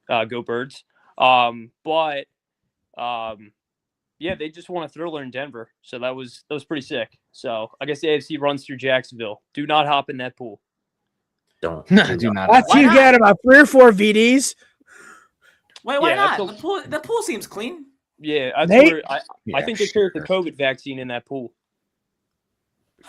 Go Birds. Yeah, they just won a thriller in Denver, so that was pretty sick. So I guess the AFC runs through Jacksonville. Do not hop in that pool. Do not. After you get about 3 or 4 VDs. Wait, why not? The pool seems clean. Yeah, I think they carried the COVID vaccine in that pool.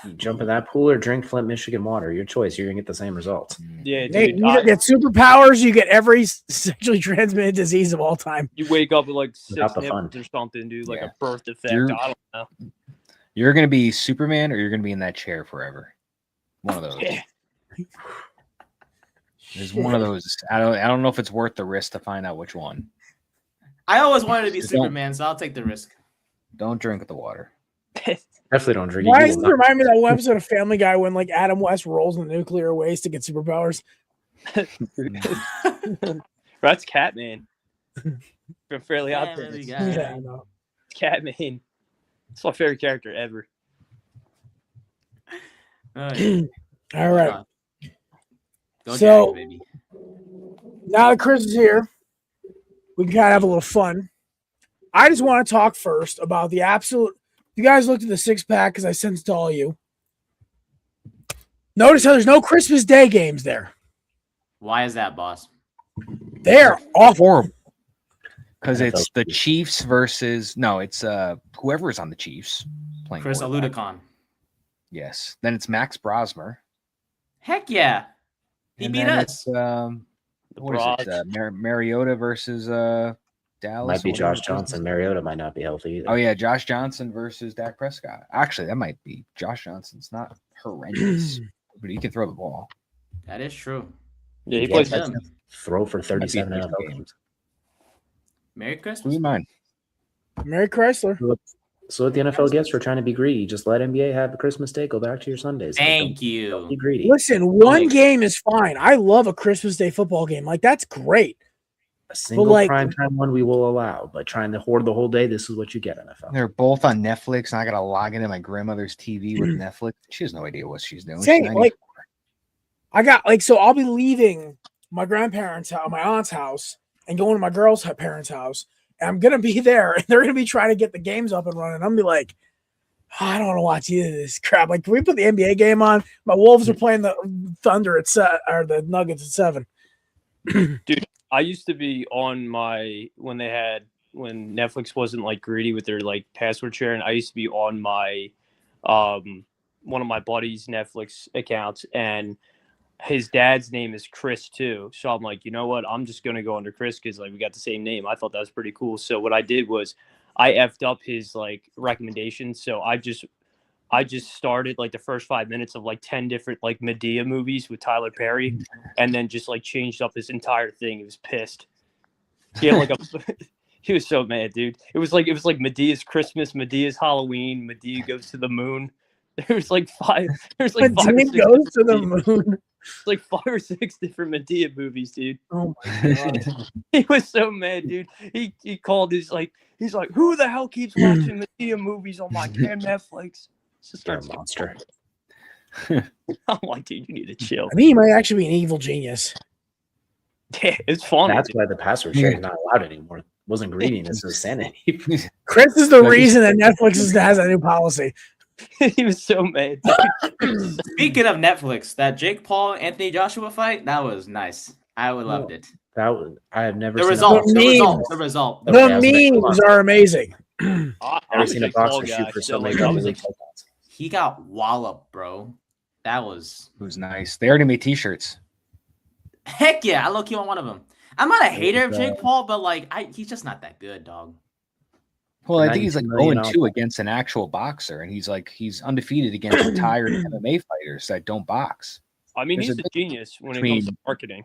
You jump in that pool or drink Flint, Michigan water. Your choice. You're gonna get the same results. Yeah, dude, you either get superpowers, you get every sexually transmitted disease of all time. You wake up with like 6 nipples or something, dude, like a birth defect. I don't know. You're gonna be Superman, or you're gonna be in that chair forever. One of those. Yeah. There's one of those. I don't know if it's worth the risk to find out which one. I always wanted to be Superman, so I'll take the risk. Don't drink the water. Definitely don't drink. Why does it remind me of that one episode of Family Guy when like Adam West rolls in the nuclear waste to get superpowers? That's Catman. From Fairly Odd Parents. Yeah, I know. Catman. It's my favorite character ever. All right. Go so Jags, baby. Now that Chris is here, we can kind of have a little fun. I just want to talk first about the absolute You guys looked at the 6-pack because I sent it to all you. Notice how there's no Christmas Day games there. Why is that, boss? They're awful. Because it's the Chiefs versus it's whoever's on the Chiefs playing. Chris Aludicon. Yes. Then it's Max Brosmer. Heck yeah. He beat us. What is it? Mariota versus Dallas. Might be Josh Johnson. Mariota might not be healthy either. Oh yeah, Josh Johnson versus Dak Prescott. Actually, that might be Josh Johnson's not horrendous, but he can throw the ball. That is true. Yeah, he plays him. Throw for 37 NFL games. Merry Christmas. What do you mind? Merry Chrysler. So what the NFL gets for trying to be greedy, just let NBA have a Christmas Day. Go back to your Sundays. Thank you. Don't be greedy. Listen, one game is fine. I love a Christmas Day football game. Like, that's great. A single primetime one we will allow, but trying to hoard the whole day, this is what you get, NFL. They're both on Netflix, and I got to log into my grandmother's TV with Netflix. She has no idea what she's doing. Same, so I'll be leaving my grandparents' house, my aunt's house, and going to my girl's parents' house. And I'm gonna be there, and they're gonna be trying to get the games up and running. I'm gonna be like, I don't want to watch either of this crap. Like, can we put the NBA game on? My Wolves are playing the Thunder at or the Nuggets at 7. Dude, I used to be on when Netflix wasn't like greedy with their like password sharing. I used to be on my one of my buddies' Netflix accounts, and his dad's name is Chris too. So I'm like, you know what? I'm just gonna go under Chris because like we got the same name. I thought that was pretty cool. So what I did was I effed up his like recommendations. So I just started like the first 5 minutes of like 10 different like Medea movies with Tyler Perry, and then just like changed up his entire thing. He was pissed. He had like he was so mad, dude. It was like Medea's Christmas, Medea's Halloween, Medea goes to the moon. There was like five. There's like Medea goes to the moon. It's like 5 or 6 different Medea movies, dude. Oh my god. He was so mad, dude. He called he's like, who the hell keeps watching Medea movies on my damn Netflix? Just You're a monster. I'm like, dude, you need to chill. I mean, he might actually be an evil genius. Yeah, it's funny. That's why the password sharing is not allowed anymore. It wasn't greediness, it was sanity. Chris is the reason that Netflix has a new policy. He was so mad. Speaking of Netflix, that Jake Paul Anthony Joshua fight, that was nice. I would loved it. I have never The seen result. The memes are amazing. I've never seen a boxer shoot for so many league touchdowns. He got walloped, bro. It was nice. They already made t-shirts. Heck yeah, I low-key want one of them. I'm not a hater of Jake Paul, but like he's just not that good, dog. Well, I think he's like 0-2 against an actual boxer, and he's undefeated against retired MMA fighters that don't box. I mean, he's a genius when it comes to marketing.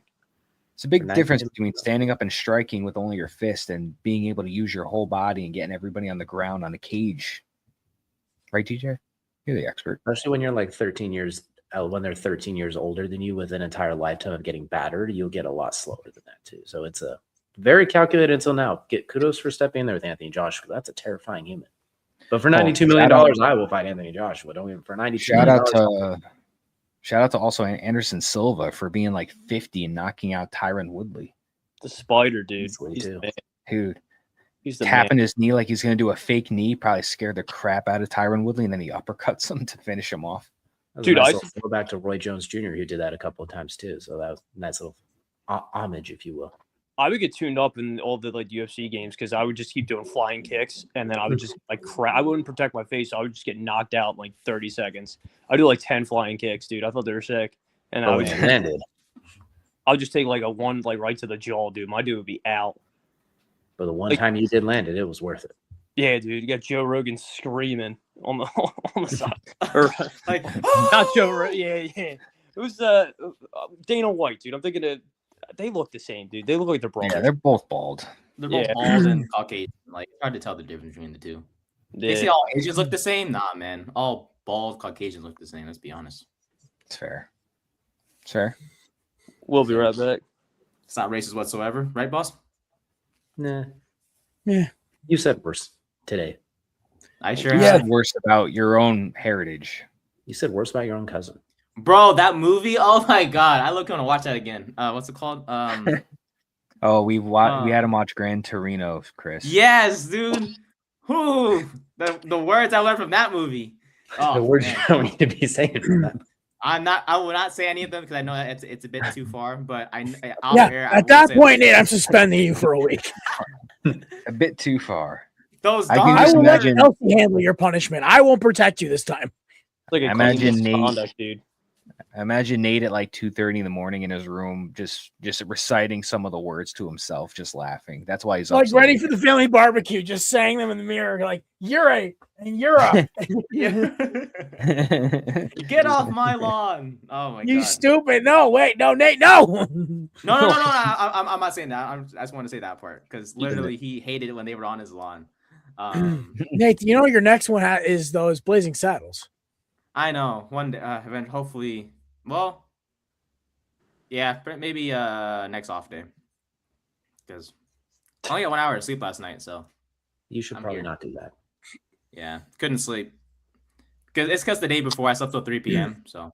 It's a big difference between standing up and striking with only your fist and being able to use your whole body and getting everybody on the ground on the cage. Right, TJ? You're the expert. Especially when you're like 13 years, when they're 13 years older than you with an entire lifetime of getting battered, you'll get a lot slower than that too. So it's a very calculated until now. Get kudos for stepping in there with Anthony Joshua. That's a terrifying human. But for $92 million, I will fight Anthony Joshua. Don't even for $92 million. Shout out to also Anderson Silva for being like 50 and knocking out Tyron Woodley. The spider, dude. He's tapping his knee like he's going to do a fake knee. Probably scared the crap out of Tyron Woodley, and then he uppercuts him to finish him off. Dude, I go back to Roy Jones Jr., who did that a couple of times too. So that was a nice little homage, if you will. I would get tuned up in all the like UFC games because I would just keep doing flying kicks, and then I would just like I wouldn't protect my face. So I would just get knocked out in like 30 seconds. I do like 10 flying kicks, dude. I thought they were sick, and I would just take like a one like right to the jaw, dude. My dude would be out. But the one time you did land it, it was worth it. Yeah, dude. You got Joe Rogan screaming on the side, or like not Joe Rogan. Yeah. It was Dana White, dude. I'm thinking of. They look the same, dude. They look like they're brothers. Yeah, they're both bald. They're both bald and Caucasian. Like, it's hard to tell the difference between the two. They say all Asians look the same. Nah, man. All bald Caucasians look the same. Let's be honest. It's fair. It's fair. We'll be right back. It's not racist whatsoever, right, boss? Nah. Yeah. You said worse today. I sure You have. said worse about your own heritage. You said worse about your own cousin. Bro, that movie, oh my god. I want to watch that again. What's it called? We had him watch Gran Torino, Chris. Yes, dude. Ooh, the words I learned from that movie. Oh, the words man. you don't need to be saying from that. I will not say any of them because I know that it's a bit too far. But At that point, Nate, I'm suspending you for a week. A bit too far. Those I can I just will let imagine. Kelsey handle your punishment. I won't protect you this time. Like a Imagine clean Nate- misconduct, dude. Imagine Nate at like 2:30 in the morning in his room, just reciting some of the words to himself, just laughing. That's why he's Like up so ready late. for the family barbecue, just saying them in the mirror, like you're a and you're a. Get off my lawn! Oh my You god! stupid! No, wait, no, Nate, no. No. I'm not saying that. I just want to say that part because literally he hated it when they were on his lawn. Nate, you know your next one is those Blazing Saddles. I know. One day, hopefully. Well, yeah, maybe next off day because I only got 1 hour of sleep last night, so You should I'm probably here. not do that. Yeah, couldn't sleep because the day before I slept till 3 p.m. So,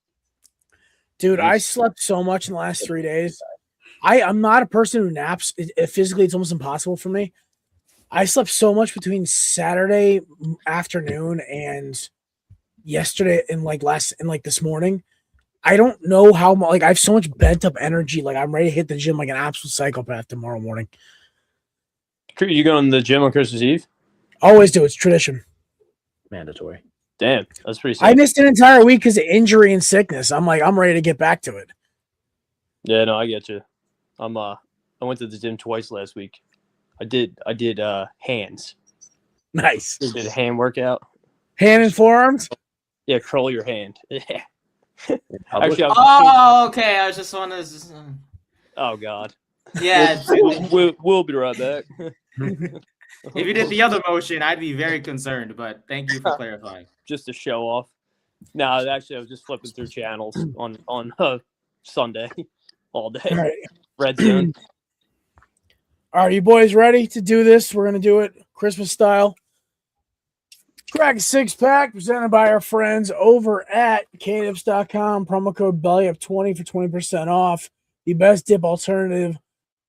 Dude, I slept so much in the last 3 days. I'm not a person who naps. Physically, it's almost impossible for me. I slept so much between Saturday afternoon and yesterday and this morning. I don't know how much. Like I have so much bent up energy. Like I'm ready to hit the gym like an absolute psychopath tomorrow morning. You going to the gym on Christmas Eve? Always do. It's tradition. Mandatory. Damn, that's pretty sick. I missed an entire week because of injury and sickness. I'm ready to get back to it. Yeah, no, I get you. I went to the gym twice last week. I did hands. Nice. I did a hand workout. Hand and forearms. Yeah, curl your hand. Yeah. Actually, okay. I was just want to. Oh God. Yeah. We'll be right back. If you did the other motion, I'd be very concerned. But thank you for clarifying. Just to show off. No, actually, I was just flipping through channels on Sunday all day. All right. Red Zone. Are you boys ready to do this? We're going to do it Christmas style. Crack a 6-pack presented by our friends over at kdips.com. Promo code BELLYUP20 for 20% off. The best dip alternative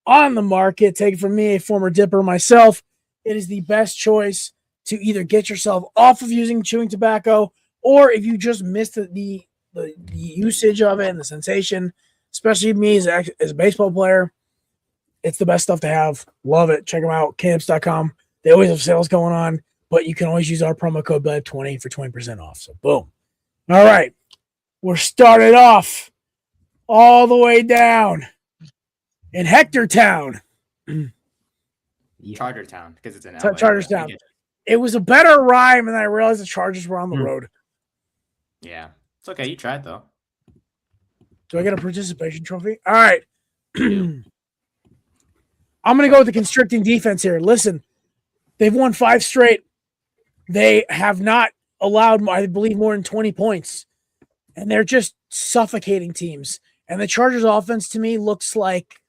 on the market. Take it from me, a former dipper myself. It is the best choice to either get yourself off of using chewing tobacco, or if you just missed the usage of it and the sensation, especially me as a baseball player, it's the best stuff to have. Love it. Check them out, kdips.com. They always have sales going on, but you can always use our promo code BELLYUP20 for 20% off. So, boom. All right. We're started off all the way down in Hectortown. Chartertown, because it's in LA. Chartertown. It was a better rhyme, and I realized the Chargers were on the road. Yeah. It's okay. You tried, though. Do I get a participation trophy? All right. I'm going to go with the constricting defense here. Listen, they've won 5 straight. They have not allowed, I believe, more than 20 points. And they're just suffocating teams. And the Chargers offense, to me, looks like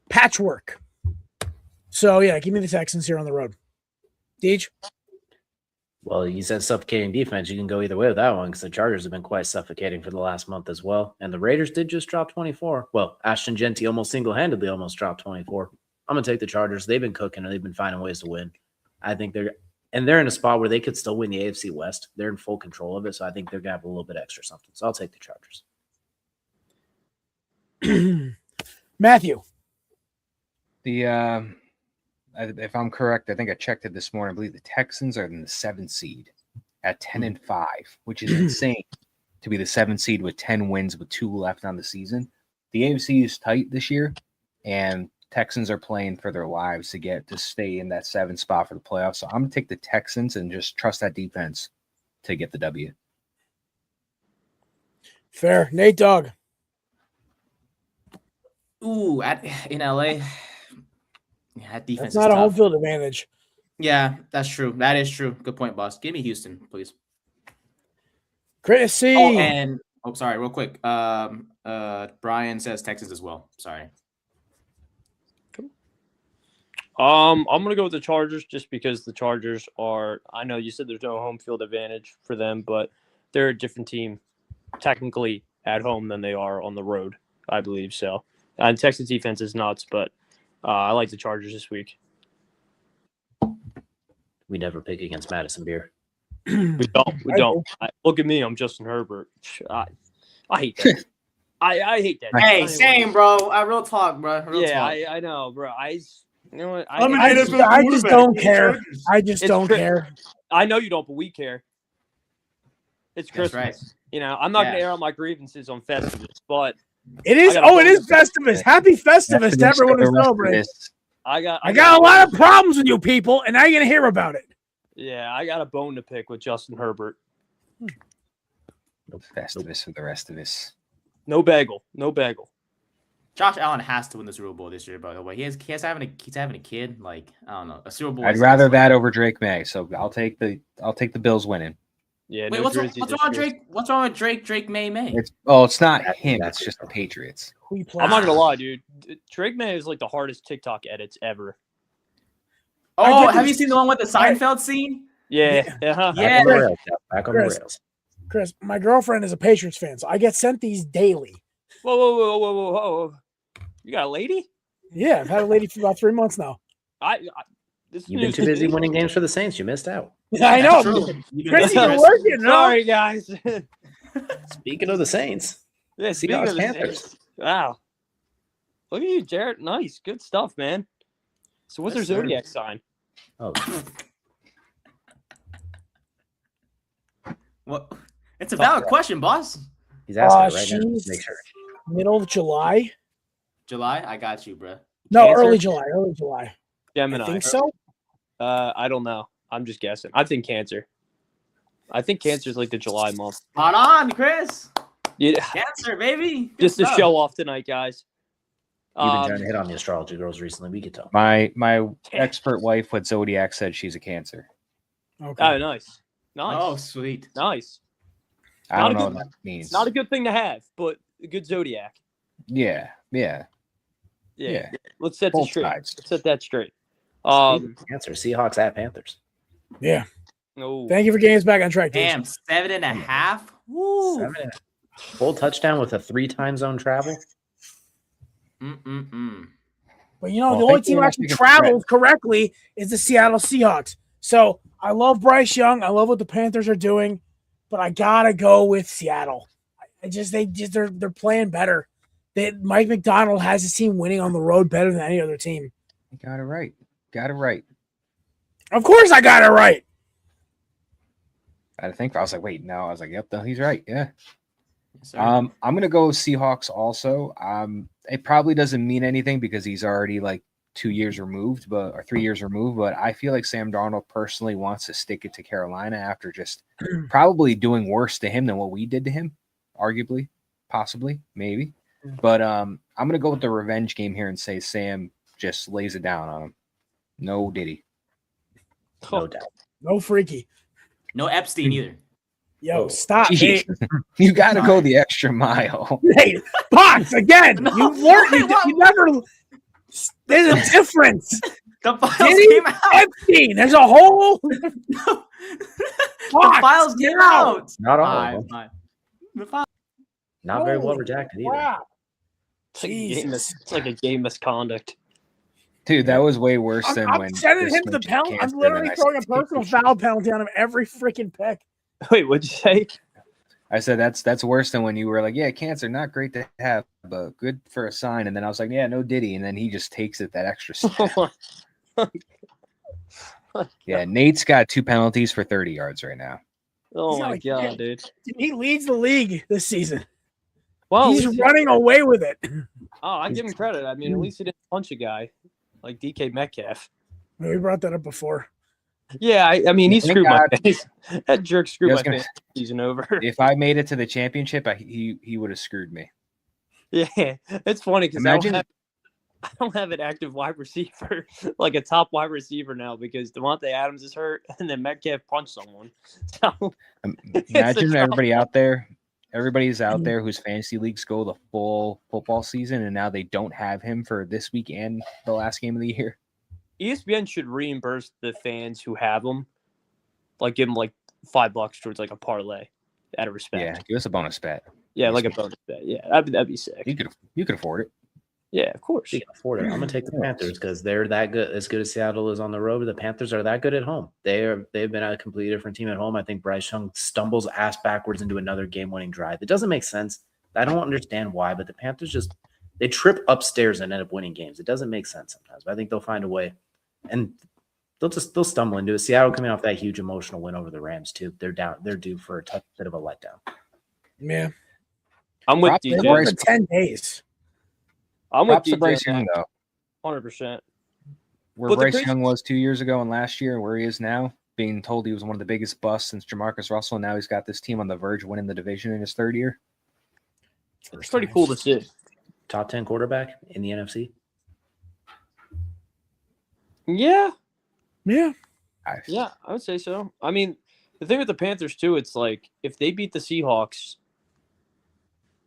patchwork. So, yeah, give me the Texans here on the road. Deej? Well, you said suffocating defense. You can go either way with that one because the Chargers have been quite suffocating for the last month as well. And the Raiders did just drop 24. Well, Ashton Genty almost single-handedly almost dropped 24. I'm going to take the Chargers. They've been cooking and they've been finding ways to win. I think they're in a spot where they could still win the AFC West. They're in full control of it, so I think they're going to have a little bit extra something. So I'll take the Chargers. Matthew. If I'm correct, I think I checked it this morning. I believe the Texans are in the 7th seed at 10-5, which is insane to be the 7th seed with 10 wins with 2 left on the season. The AFC is tight this year, and Texans are playing for their lives to stay in that 7th spot for the playoffs. So I'm going to take the Texans and just trust that defense to get the W. Fair. Nate Dogg. Ooh, in LA. Yeah, that defense That's not is a home tough. field advantage. Yeah, that's true. That is true. Good point, boss. Give me Houston, please. Chrissy. Sorry, real quick. Brian says Texas as well. Sorry. I'm gonna go with the Chargers just because the Chargers are. I know you said there's no home field advantage for them, but they're a different team, technically at home than they are on the road. I believe so. And Texas defense is nuts, but I like the Chargers this week. We never pick against Madison Beer. We don't. Look at me. I'm Justin Herbert. I hate that. I hate that. Hey, same, bro. Real talk, bro. Real talk. I know, bro. You know what? I just don't care. I just don't care. I know you don't, but we care. It's Christmas. Right. You know, I'm not going to air out my grievances on Festivus, but it is. Oh, it is Festivus. Happy Festivus to everyone who celebrates. I got a lot of problems with you people, and now you're going to hear about it. Yeah, I got a bone to pick with Justin Herbert. No Festivus for the rest of us. No bagel. Josh Allen has to win the Super Bowl this year, by the way. He's having a kid. Like, I don't know, a Super Bowl. I'd rather that over Drake May. So I'll take the Bills winning. Yeah. Wait, what's wrong with Drake? What's wrong with Drake? Drake May? It's not him. It's just the Patriots. I'm not gonna lie, dude. Drake May is like the hardest TikTok edits ever. Oh, have you seen the one with the Seinfeld scene? Yeah. Yeah. Back on the rails. Chris, my girlfriend is a Patriots fan, so I get sent these daily. Whoa. You got a lady? Yeah, I've had a lady for about 3 months now. You've been too busy winning games for the Saints. You missed out. I know. Chris, you're working. Sorry, guys. Speaking of the Saints. Yeah, Seahawks Panthers. Saints. Wow. Look at you, Jared. Nice. Good stuff, man. So what's their zodiac sign? Oh. Well, it's a valid question, boss. He's asking right now. Make sure. Middle of July. July? I got you, bro. No, early July. Gemini. I think so. I don't know. I'm just guessing. I think Cancer. I think Cancer is like the July month. Spot on, Chris. Yeah. Cancer, baby. Good Just to stuff. show off tonight, guys. You've been trying to hit on the astrology girls recently. We could tell. My expert wife with Zodiac said she's a Cancer. Okay. Oh, nice. Oh, sweet. Nice. I don't know what that means. Not a good thing to have, but a good Zodiac. Yeah. Let's set Both this straight. sides. Let's set that straight. Cancer. Seahawks at Panthers. Yeah. No. Thank you for getting us back on track. Damn, 7.5. Woo. 7.5. Full touchdown with a 3 time zone travel. But the only team who actually travels correctly is the Seattle Seahawks. So I love Bryce Young. I love what the Panthers are doing, but I gotta go with Seattle. They're playing better. Mike McDonald has his team winning on the road better than any other team. You got it right. Of course, I got it right. I was like, wait, no. I was like, yep, he's right. Yeah. Yes, sir. I'm gonna go Seahawks also. It probably doesn't mean anything because he's already like 2 years removed, or 3 years removed. But I feel like Sam Darnold personally wants to stick it to Carolina after just probably doing worse to him than what we did to him, arguably, possibly, maybe. But I'm gonna go with the revenge game here and say Sam just lays it down on him. No Diddy. No doubt. No freaky. No Epstein either. Yo, stop. Hey, You got to go the extra mile. hey, Pox, again. No. You never. There's a difference. The files Diddy, came out. Epstein. There's a whole. The Pox, files get came out. Not all of them. Fine. The files. Not very well redacted either. Crap. It's like a game misconduct. Dude, that was way worse than I'm when. sending Chris him the mentioned penalty. I'm cancer, literally and I throwing a said, personal "Take the foul penalty on him every freaking pick. Wait, what'd you say? I said that's worse than when you were like, yeah, cancer, not great to have, but good for a sign. And then I was like, yeah, no Diddy. And then he just takes it that extra step. Yeah, Nate's got 2 penalties for 30 yards right now. Oh He's my like, god, yeah. dude. He leads the league this season. Well, He's running away with it. I give him credit. I mean, at least he didn't punch a guy like DK Metcalf. We brought that up before. Yeah, I mean, he Thank screwed my God. face. That jerk screwed Yeah, I my was gonna- face season over. If I made it to the championship, he would have screwed me. Yeah, it's funny because Imagine- I don't have an active wide receiver, like a top wide receiver now because Devontae Adams is hurt and then Metcalf punched someone. So Imagine a everybody's out there whose fantasy leagues go the full football season, and now they don't have him for this week and the last game of the year. ESPN should reimburse the fans who have them, like give them like $5 towards like a parlay out of respect. Yeah, give us a bonus bet. Yeah, like a bonus bet. Yeah, that'd be sick. You could afford it. Yeah, of course. She can afford it. I'm gonna take the Panthers because they're that good. As good as Seattle is on the road, the Panthers are that good at home. They've been a completely different team at home. I think Bryce Young stumbles ass backwards into another game-winning drive. It doesn't make sense. I don't understand why, but the Panthers they trip upstairs and end up winning games. It doesn't make sense sometimes, but I think they'll find a way, and they'll stumble into it. Seattle coming off that huge emotional win over the Rams too. They're due for a tough bit of a letdown. Yeah, I'm with They've DJ. worked for 10 days. I'm with Props to DJ. Bryce Young, though. 100%. Where But the Bryce crazy- Young was 2 years ago and last year, and where he is now, being told he was one of the biggest busts since Jamarcus Russell, and now he's got this team on the verge of winning the division in his third year. It's pretty cool to see. Top 10 quarterback in the NFC. Yeah. Yeah. Yeah, I would say so. I mean, the thing with the Panthers, too, it's like if they beat the Seahawks,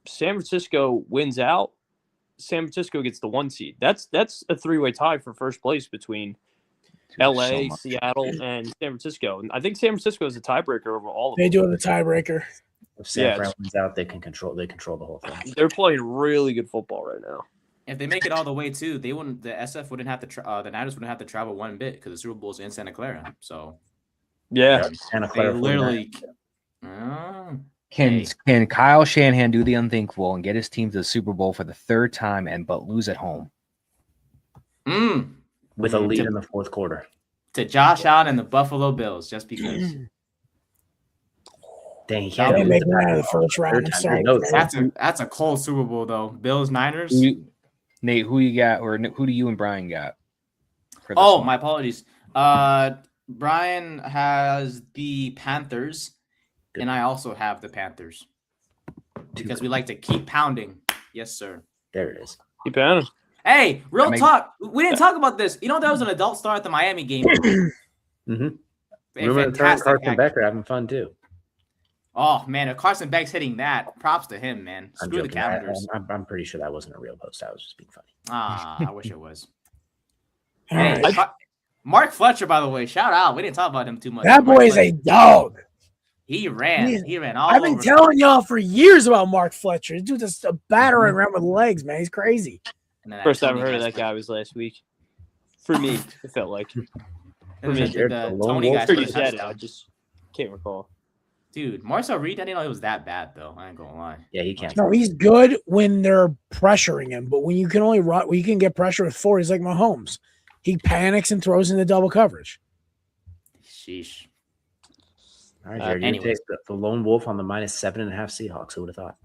San Francisco wins out, San Francisco gets the 1 seed. That's a 3-way tie for first place between LA, Seattle, and San Francisco. And I think San Francisco is a tiebreaker over all of them. They do have the tiebreaker. If San Fran wins out, they control the whole thing. They're playing really good football right now. If they make it all the way too, they wouldn't. The SF wouldn't have to. The Niners wouldn't have to travel one bit because the Super Bowl's in Santa Clara. So Yeah. Santa they Clara literally. Can Kyle Shanahan do the unthinkable and get his team to the Super Bowl for the third time but lose at home? With a lead in the fourth quarter. To Josh Allen and the Buffalo Bills, just because. Dang, he Can't make that out of the first round. I'm sorry. That's a cold Super Bowl though. Bills Niners. Nate, who you got, or who do you and Brian got? Oh, my apologies. Brian has the Panthers, and I also have the Panthers because we like to keep pounding. Yes, sir. There it is. Keep pounding. Hey, real talk. We didn't talk about this. You know, there was an adult star at the Miami game. Mm-hmm. Rumor Carson Becker having fun too. Oh man, if Carson Beck's hitting that, props to him, man. Screw the Cavaliers. I'm pretty sure that wasn't a real post. I was just being funny. I wish it was. Hey, Mark Fletcher, by the way, shout out. We didn't talk about him too much. That boy is a dog. He ran all I've been telling y'all for years about Mark Fletcher. This dude's just a battering around with legs, man. He's crazy. First time I heard of that guy was last week. For me, it felt like. For me, Tony got you said it. I just can't recall. Dude, Marcel Reed, I didn't know he was that bad though. I ain't gonna lie. Yeah, he can't. No, he's good when they're pressuring him, but when you can only run, when you can get pressure with 4, he's like Mahomes. He panics and throws into double coverage. Sheesh. All right, Jared, you take the lone wolf on the -7.5 Seahawks. Who would have thought?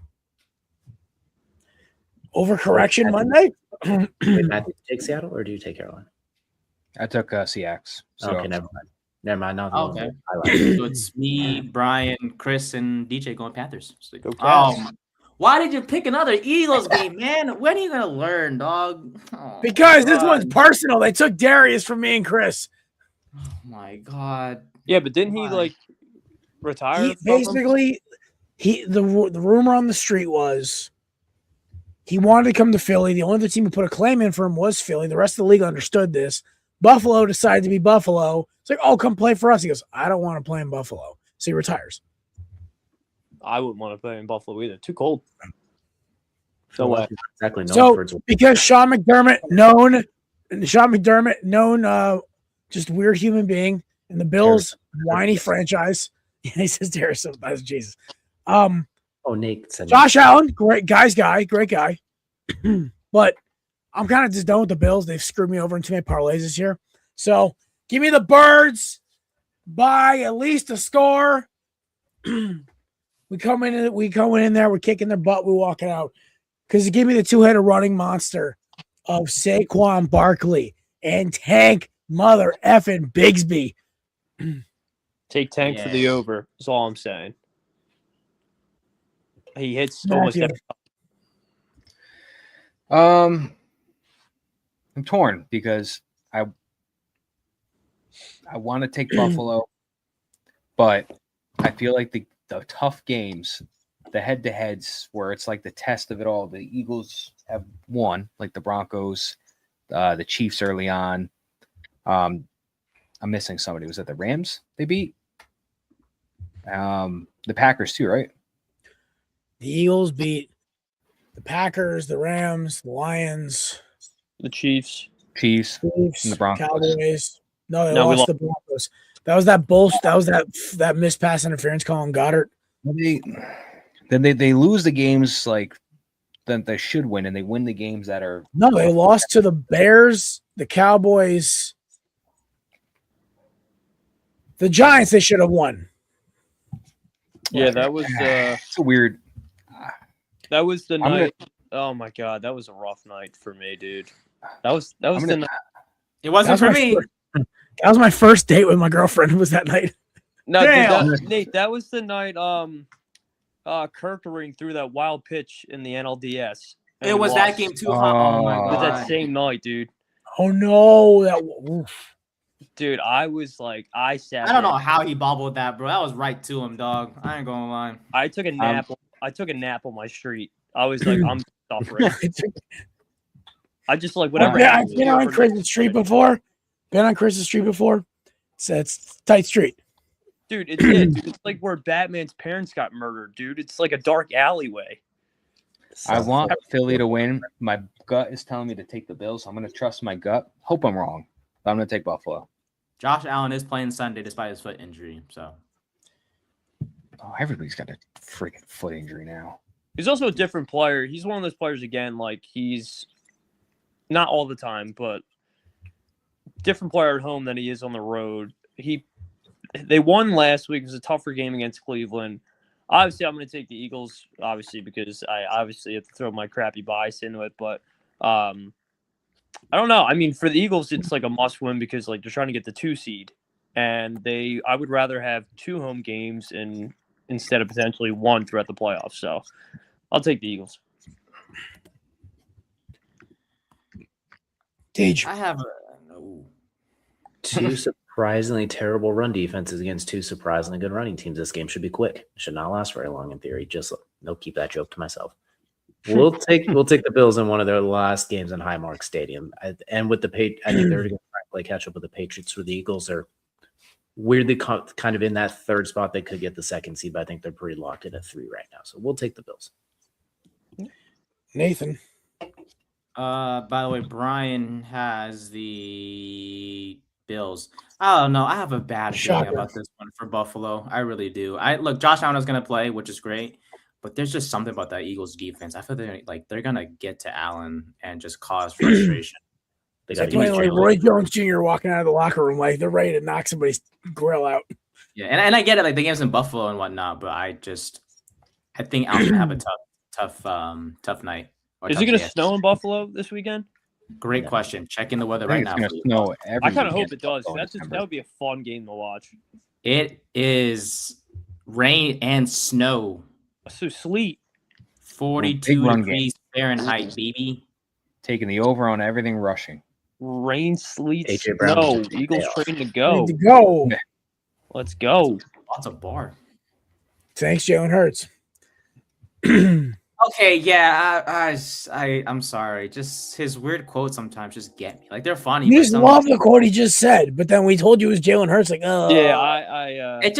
Overcorrection Monday. Wait, Matt, did you take Seattle or do you take Carolina? I took Seahawks. So. Okay, never mind. Never mind. Not okay. So it's me, Brian, Chris, and DJ going Panthers. So, why did you pick another Eagles game, man? When are you gonna learn, dog? Oh, because this one's personal. They took Darius from me and Chris. Oh my god. Yeah, but didn't he retire? The rumor on the street was he wanted to come to Philly. The only other team who put a claim in for him was Philly. The rest of the league understood this. Buffalo decided to be Buffalo. It's like, oh, come play for us. He goes, I don't want to play in Buffalo. So he retires. I wouldn't want to play in Buffalo either. Too cold. No way. Exactly. So because Sean McDermott, known just weird human being, and the Bills whiny franchise. He says Darius, Jesus. Nate said Josh Allen, great guy, but I'm kind of just done with the Bills. They've screwed me over in too many parlays this year. So give me the Birds by at least a score. we come in there, we're kicking their butt, we're walking out. Because give me the two-headed running monster of Saquon Barkley and Tank Mother effing Bigsby. Take Tank for the over. That's all I'm saying. He hits almost every. I'm torn because I want to take Buffalo, but I feel like the tough games, the head-to-heads where it's like the test of it all, the Eagles have won, like the Broncos, the Chiefs early on. I'm missing somebody. Was it the Rams they beat? The Packers too, right? The Eagles beat The Packers, the Rams, the Lions, The Chiefs. And the Broncos. Cowboys. No, they No, we lost the Broncos. That was that bullshit. That was that missed pass interference call on Goddard. Then they lose the games like that they should win, and they win the games that are. No, they lost to the Bears, the Cowboys, the Giants. They should have won. Yeah, that was It's a weird. that was the night. Oh my god, that was a rough night for me, dude. That was the night. It wasn't for me. That was my first date with my girlfriend. Was that night? No, Damn. dude, Nate, that was the night Kirkering threw that wild pitch in the NLDS. and It we was lost. that game too hot. Oh my It was god. that same night, dude. Oh no! Dude, I was like, I sat. I don't there. know how he bobbled that, bro. That was right to him, dog. I ain't gonna lie. I took a nap. I took a nap on my street. I was like, I'm suffering. I just like whatever. I've been on Chris's street before. It's tight street. Dude, it's like where Batman's parents got murdered, dude. It's like a dark alleyway. I want Philly to win. My gut is telling me to take the Bills. So I'm going to trust my gut. Hope I'm wrong, but I'm going to take Buffalo. Josh Allen is playing Sunday despite his foot injury. So Everybody's got a freaking foot injury now. He's also a different player. He's one of those players again. Like he's not all the time, but different player at home than he is on the road. They won last week. It was a tougher game against Cleveland. Obviously, I'm going to take the Eagles, obviously, because I obviously have to throw my crappy bias into it. But I don't know. I mean, for the Eagles, it's like a must-win because like they're trying to get the 2 seed, and I would rather have 2 home games instead of potentially 1 throughout the playoffs. So I'll take the Eagles. Tage. I have no. 2 surprisingly terrible run defenses against 2 surprisingly good running teams. This game should be quick. It should not last very long in theory. Just keep that joke to myself. We'll take the Bills in one of their last games in Highmark Stadium. And with the I think they're going to play catch up with the Patriots. For the Eagles, are weirdly kind of in that 3rd spot. They could get the 2nd seed, but I think they're pretty locked in at 3 right now. So we'll take the Bills. Nathan. By the way, Brian has the Bills. I don't know. I have a bad feeling about this one for Buffalo. I really do. Look, Josh Allen is going to play, which is great, but there's just something about that Eagles defense. I feel they're going to get to Allen and just cause frustration. It's like Roy Jones Jr. walking out of the locker room like they're ready to knock somebody's grill out. Yeah, and I get it, like the game's in Buffalo and whatnot, but I think Allen's gonna have a tough night. Is it going to snow in Buffalo this weekend? Great question. Checking the weather right now. It's snow I kind of hope it does. That would be a fun game to watch. It is rain and snow. So sleet. 42 degrees Fahrenheit, baby. Taking the over on everything rushing. Rain, sleet, AJ Brown snow. Eagles train to go. Ready to go. Let's go. Lots of bar. Thanks, Jalen Hurts. Okay, yeah, I'm sorry. Just his weird quotes sometimes just get me. Like they're funny. You just love the quote he just said, but then we told you it was Jalen Hurts. Like, oh, yeah, It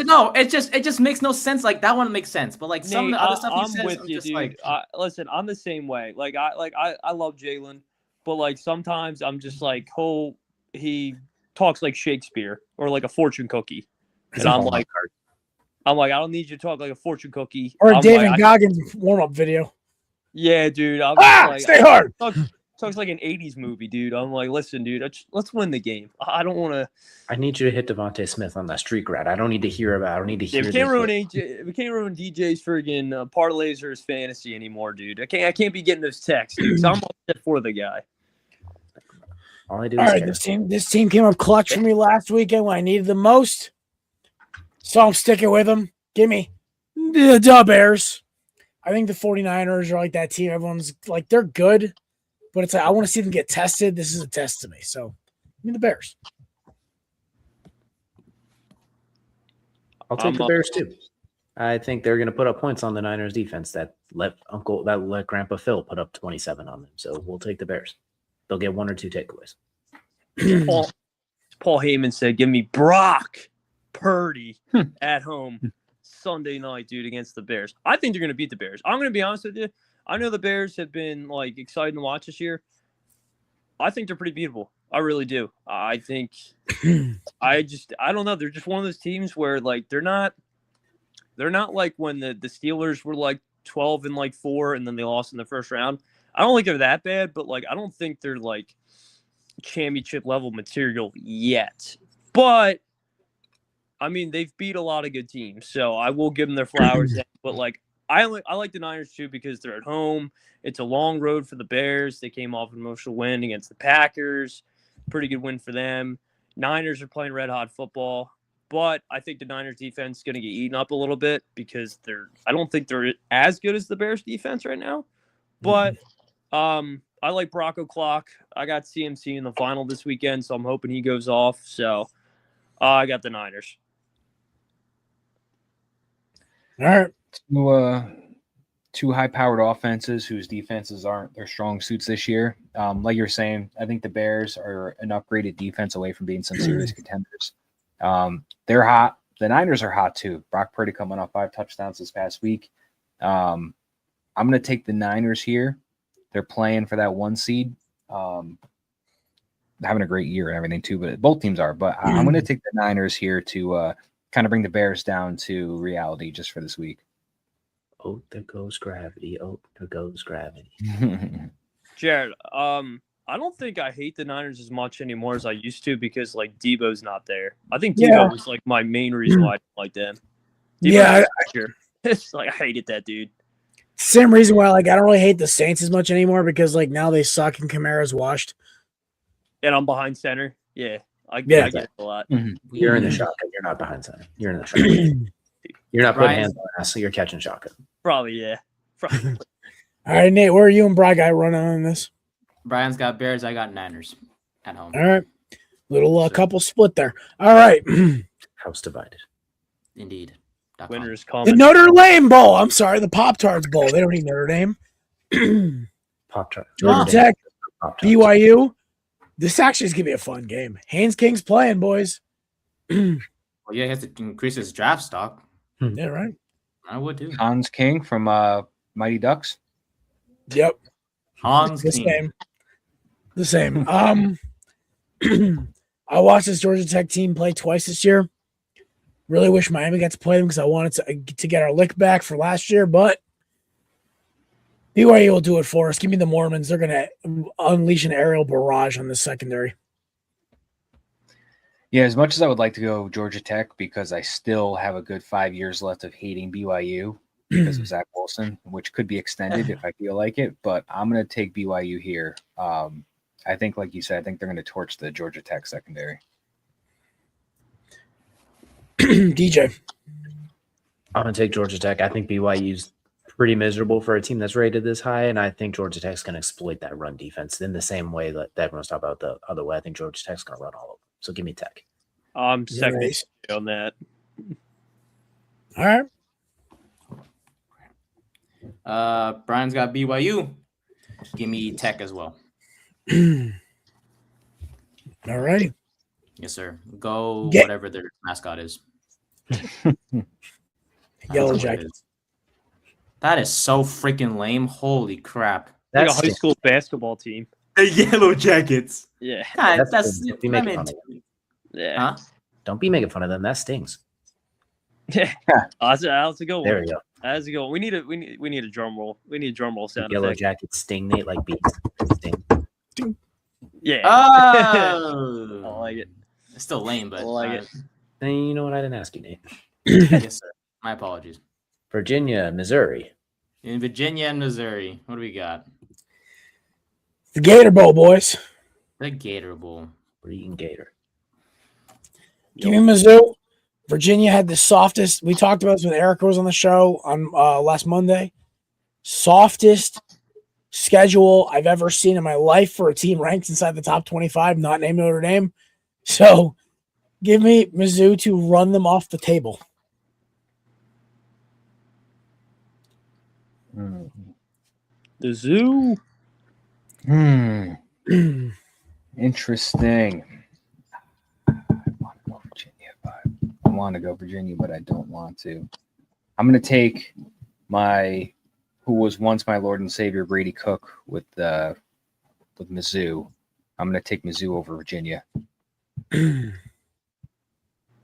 just makes no sense. Like that one makes sense, but like some of the other stuff he says, with I'm you, just dude. like, listen, I'm the same way. Like I love Jalen, but like sometimes I'm just like, he talks like Shakespeare or like a fortune cookie, and I'm like, I don't need you to talk like a fortune cookie. Or a David Goggins warm-up video. Yeah, dude. I'm just stay hard. Talks like an 80s movie, dude. I'm like, listen, dude, let's win the game. I don't want to. I need you to hit Devontae Smith on that streak rat. I don't need to hear about. I don't need to hear. We can't ruin AJ. We can't ruin DJ's friggin' parlays or his fantasy anymore, dude. I can't be getting those texts, dude. 'Cause I'm all set for the guy. All I do All is right, this team came up clutch for me last weekend when I needed them most. So I'm sticking with them. Give me the Bears. I think the 49ers are like that team. Everyone's like, they're good, but it's like, I want to see them get tested. This is a test to me. So give me the Bears. I'll take the Bears too. I think they're going to put up points on the Niners defense that let Grandpa Phil put up 27 on them. So we'll take the Bears. They'll get 1 or 2 takeaways. Paul Heyman said, give me Brock Purdy at home Sunday night, dude, against the Bears. I think they're going to beat the Bears. I'm going to be honest with you. I know the Bears have been like exciting to watch this year. I think they're pretty beatable. I really do. I think I don't know. They're just one of those teams where like they're not like when the Steelers were like 12-4 and then they lost in the first round. I don't think they're that bad, but like I don't think they're like championship level material yet. But I mean, they've beat a lot of good teams, so I will give them their flowers. But like I like the Niners too because they're at home. It's a long road for the Bears. They came off an emotional win against the Packers. Pretty good win for them. Niners are playing red hot football, but I think the Niners defense is going to get eaten up a little bit because I don't think they're as good as the Bears defense right now. But I like Bronco Clock. I got CMC in the final this weekend, so I'm hoping he goes off. So I got the Niners. All right. Two high-powered offenses whose defenses aren't their strong suits this year. Like you're saying, I think the Bears are an upgraded defense away from being some serious contenders. They're hot. The Niners are hot too. Brock Purdy coming off 5 touchdowns this past week. I'm going to take the Niners here. They're playing for that 1 seed. Having a great year and everything too, but both teams are. But I'm going to take the Niners here to kind of bring the Bears down to reality just for this week. Oh, there goes gravity. Oh, there goes gravity. Jared, I don't think I hate the Niners as much anymore as I used to because like Debo's not there. I think Debo was like my main reason why I didn't like them. It's like I hated that dude. Same reason why like I don't really hate the Saints as much anymore because like now they suck and Kamara's washed. And I'm behind center. Yeah. I get it a lot. Mm-hmm. You're in the shotgun. You're not behind center. You're in the shotgun. You're not putting hands on us, so you're catching shotgun. Probably, yeah. Probably. All right, Nate, where are you and Bry guy running on this? Brian's got Bears. I got Niners at home. All right. Little couple split there. All right. House divided. Indeed. Winners The coming. Notre Dame Bowl. I'm sorry, the Pop-Tarts Bowl. They don't need Notre Dame. Pop-Tart. Georgia Tech, BYU. This actually is going to be a fun game. Haynes King's playing, boys. Well, yeah, he has to increase his draft stock. Yeah, right. I would too. Hans King from Mighty Ducks. Yep. Hans The King. same. I watched this Georgia Tech team play twice this year. Really wish Miami got to play them because I wanted to get our lick back for last year, but BYU will do it for us. Give me the Mormons. They're going to unleash an aerial barrage on the secondary. Yeah, as much as I would like to go Georgia Tech because I still have a good 5 years left of hating BYU because of Zach Wilson, which could be extended if I feel like it, but I'm going to take BYU here. I think, like you said, I think they're going to torch the Georgia Tech secondary. DJ. I'm going to take Georgia Tech. I think BYU's pretty miserable for a team that's rated this high, and I think Georgia Tech's going to exploit that run defense in the same way that everyone's talking about the other way. I think Georgia Tech's going to run all of them. So give me Tech. I'm second on that. All right. Brian's got BYU. Give me Tech as well. All right. Yes, sir. Go whatever their mascot is. Yellow Jackets. That is so freaking lame. Holy crap. That's like a high school basketball team. The Yellow Jackets. Yeah. That's yeah. Huh? Don't be making fun of them. That stings. Yeah. That's a good one. There we go. That's a good one. We need a drum roll. We need a drum roll sound Yellow effect. Jackets sting Nate like bees. Sting. Yeah. Oh. I like it. It's still lame, but I like it. And you know what? I didn't ask you, Nate. Yes, sir. My apologies. Virginia, Missouri. In Virginia and Missouri, what do we got? The Gator Bowl, boys. The Gator Bowl. We're eating Gator. Give me Mizzou. Virginia had the softest. We talked about this when Erica was on the show on last Monday. Softest schedule I've ever seen in my life for a team ranked inside the top 25, not named Notre Dame. So give me Mizzou to run them off the table. The zoo. Interesting. I want to go Virginia, but I don't want to. I'm going to take my who was once my Lord and Savior Brady Cook with Mizzou. I'm going to take Mizzou over Virginia.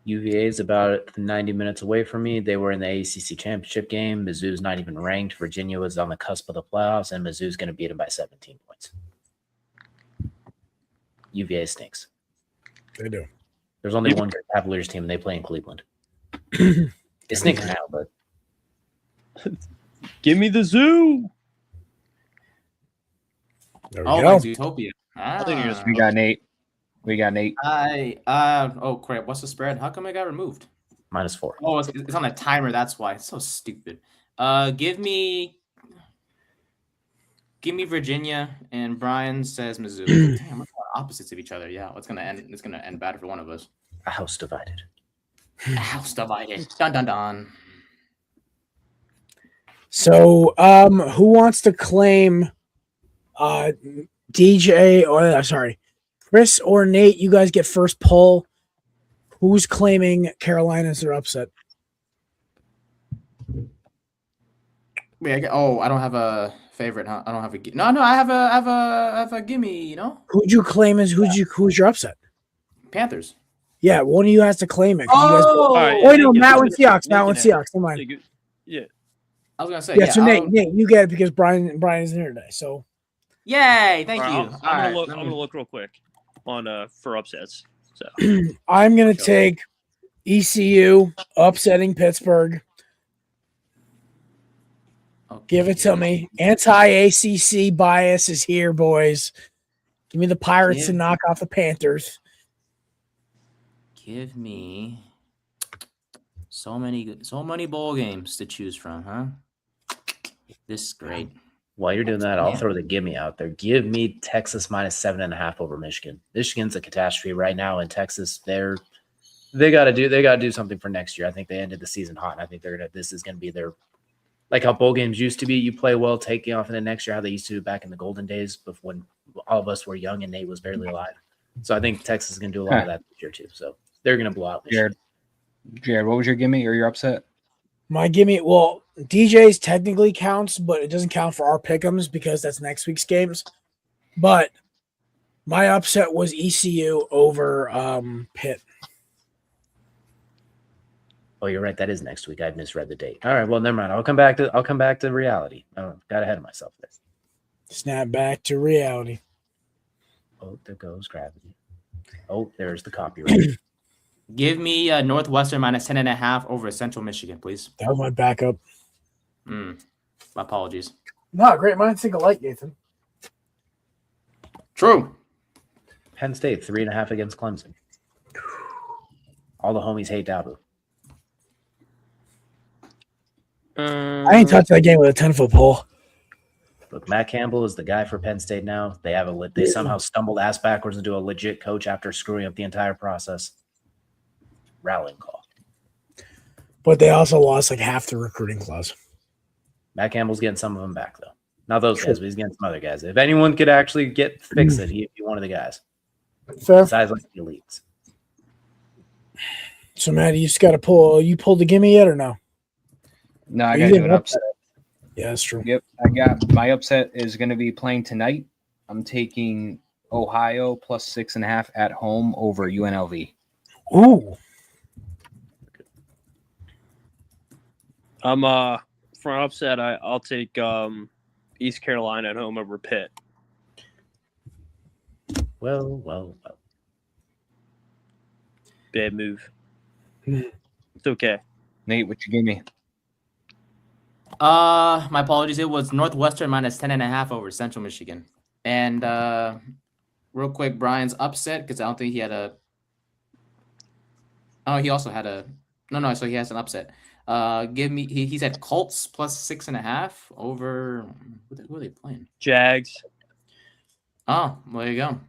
UVA is about 90 minutes away from me. They were in the ACC championship game. Mizzou's not even ranked. Virginia was on the cusp of the playoffs, and Mizzou's going to beat them by 17 points. UVA stinks. They do. There's only one good Cavaliers team, and they play in Cleveland. They stink now, but give me the zoo. There we go. Zootopia. We got Nate. Oh crap! What's the spread? How come it got removed? -4. Oh, it's on a timer. That's why. It's so stupid. Give me Virginia, and Brian says Mizzou. Damn, we're opposites of each other. Yeah, it's gonna end bad for one of us. A house divided. Dun dun dun. So, who wants to claim DJ or sorry, Chris or Nate? You guys get first poll. Who's claiming Carolina as their upset? Wait, I don't have a favorite, huh? I don't have a no. I have a gimme. You know, Who'd you claim as who's your upset? Panthers. Yeah, one of you has to claim it. All right, wait, no, Matt went Seahawks. Never mind. Yeah. I was gonna say. Yeah, so Nate, you get it because Brian isn't here today. So, yay! Thank All you. right, I'm gonna look real quick on for upsets. So I'm gonna take ECU upsetting Pittsburgh. Okay. Give it to me. Anti-ACC bias is here, boys. Give me the Pirates to knock off the Panthers. Give me so many bowl games to choose from, huh? This is great. While you're doing that, I'll throw the gimme out there. Give me Texas -7.5 over Michigan. Michigan's a catastrophe right now in Texas. They got to do something for next year. I think they ended the season hot, and I think this is going to be their, like how bowl games used to be. You play well, taking off in the next year, how they used to do back in the golden days, before when all of us were young and Nate was barely alive. So I think Texas is going to do a lot of that this year too. So they're going to blow out Michigan. Jared, what was your gimme or your upset? My gimme, well, DJ's technically counts, but it doesn't count for our pick'ems because that's next week's games. But my upset was ECU over Pitt. Oh, you're right. That is next week. I misread the date. All right. Well, never mind. I'll come back to reality. I got ahead of myself there. Snap back to reality. Oh, there goes gravity. Oh, there's the copyright. Give me Northwestern -10.5 over Central Michigan, please. That was my backup. My apologies. No, great minds think alike, Nathan. True. Penn State 3.5 against Clemson. All the homies hate Dabu. I ain't touched that game with a 10-foot pole. Look, Matt Campbell is the guy for Penn State now. They somehow stumbled ass backwards into a legit coach after screwing up the entire process. Rallying call. But they also lost like half the recruiting class. Matt Campbell's getting some of them back, though. Not those guys, but he's getting some other guys. If anyone could actually fix it, he'd be one of the guys. Fair. Besides like the elites. So, Matt, you just got to pull. You pulled the gimme yet or no? No, I got to do an upset. Yeah, that's true. Yep, I got my upset is going to be playing tonight. I'm taking Ohio +6.5 at home over UNLV. Ooh. I'm for an upset. I'll take East Carolina at home over Pitt. Well. Bad move. It's okay. Nate, what you give me? My apologies. It was Northwestern -10.5 over Central Michigan. And real quick, Brian's upset because I don't think he had a. Oh, he also had a. No. So he has an upset. Give me. He said Colts +6.5 over. Who are they playing? Jags. Oh, well, there you go.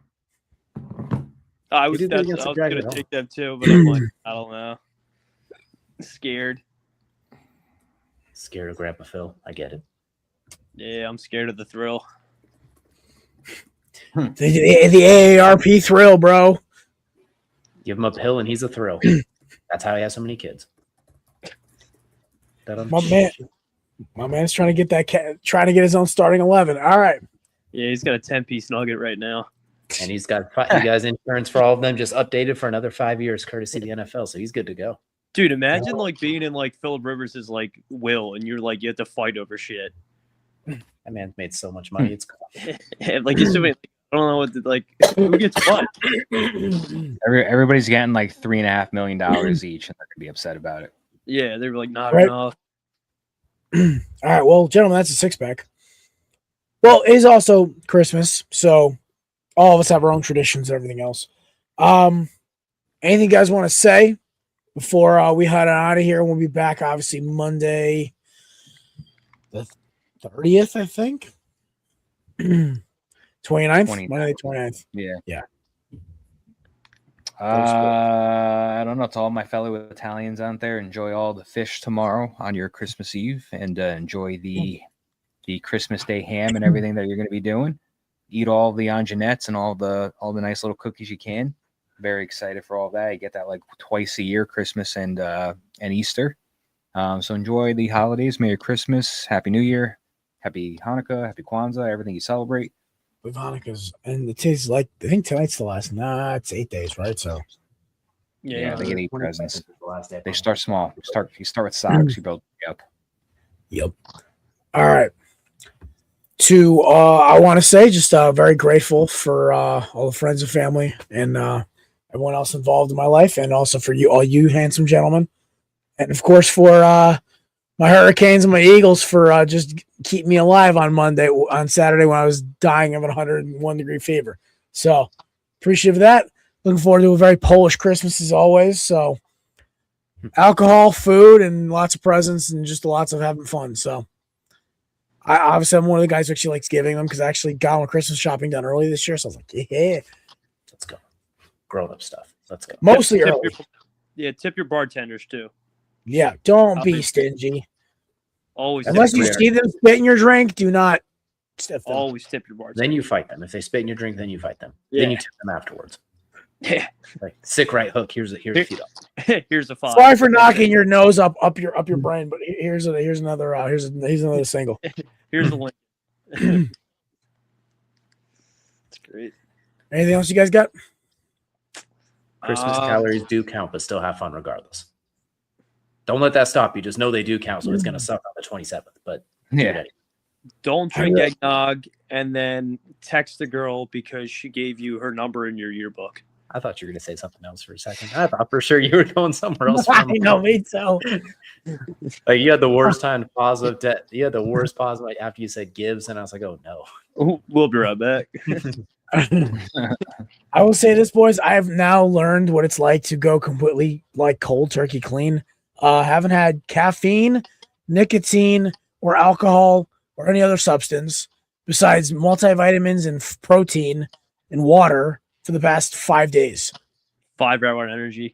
I was going to take them too, but I'm like, I don't know. Scared of Grandpa Phil. I get it. Yeah, I'm scared of the thrill. The AARP thrill, bro. Give him a pill and he's a thrill. That's how he has so many kids. My My man's trying to get trying to get his own starting 11. All right. Yeah, he's got a 10-piece nugget right now. And he's got insurance for all of them, just updated for another 5 years, courtesy of the NFL. So he's good to go. Dude, imagine like being in like Phillip Rivers' like will, and you're like you have to fight over shit. That man's made so much money. It's like it's I don't know what who gets what. Everybody's getting like $3.5 million each, and they're gonna be upset about it. Yeah, they were like not Right. enough. All right. Well, gentlemen, that's a 6-pack. Well, it is also Christmas, so all of us have our own traditions and everything else. Anything you guys want to say before we head out of here? We'll be back, obviously, Monday, the 30th, I think. 29th? Monday, the 29th. Yeah. I don't know. To all my fellow Italians out there, enjoy all the fish tomorrow on your Christmas Eve, and enjoy the Christmas Day ham and everything that you're going to be doing. Eat all the Angenettes and all the nice little cookies you can. Very excited for all that. You get that like twice a year, Christmas and Easter. So enjoy the holidays. Merry Christmas, Happy New Year, Happy Hanukkah, Happy Kwanzaa, everything you celebrate. With Hanukkah's, and it is like, I think tonight's the last. Nah, it's 8 days, right? So yeah, they get 8 presents. They start small. You start with socks. You build up. Yep. All right. I want to say just very grateful for all the friends and family and everyone else involved in my life, and also for all you handsome gentlemen, and of course for my Hurricanes and my Eagles for just keep me alive on Saturday when I was dying of a 101-degree fever. So appreciative of that. Looking forward to a very Polish Christmas as always. So alcohol, food, and lots of presents, and just lots of having fun. So I'm one of the guys who actually likes giving them, because I actually got my Christmas shopping done early this year. So I was like, yeah, let's go. Grown-up stuff. Let's go. Mostly early. Tip your bartenders too. Yeah, don't be stingy. Always. Unless you see them spit in your drink, do not stiff them. Always tip your bartender. Then you fight them. If they spit in your drink, then you fight them. Yeah. Then you tip them afterwards. Yeah. Like sick right hook. Here's a few dollars. Here's a 5. Sorry for knocking your nose up your brain, but here's another single. Here's the link. That's great. Anything else you guys got? Christmas calories do count, but still have fun regardless. Don't let that stop you. Just know they do count, so it's going to suck on the 27th. But yeah, don't drink eggnog and then text the girl because she gave you her number in your yearbook. I thought you were going to say something else for a second. I thought for sure you were going somewhere else. I know, me too. Like you had the worst time to pause with debt. You had the worst pause like after you said Gibbs, and I was like, oh no. We'll be right back. I will say this, boys. I have now learned what it's like to go completely like cold turkey clean. Haven't had caffeine, nicotine, or alcohol or any other substance besides multivitamins and protein and water for the past 5 days. 5-hour energy.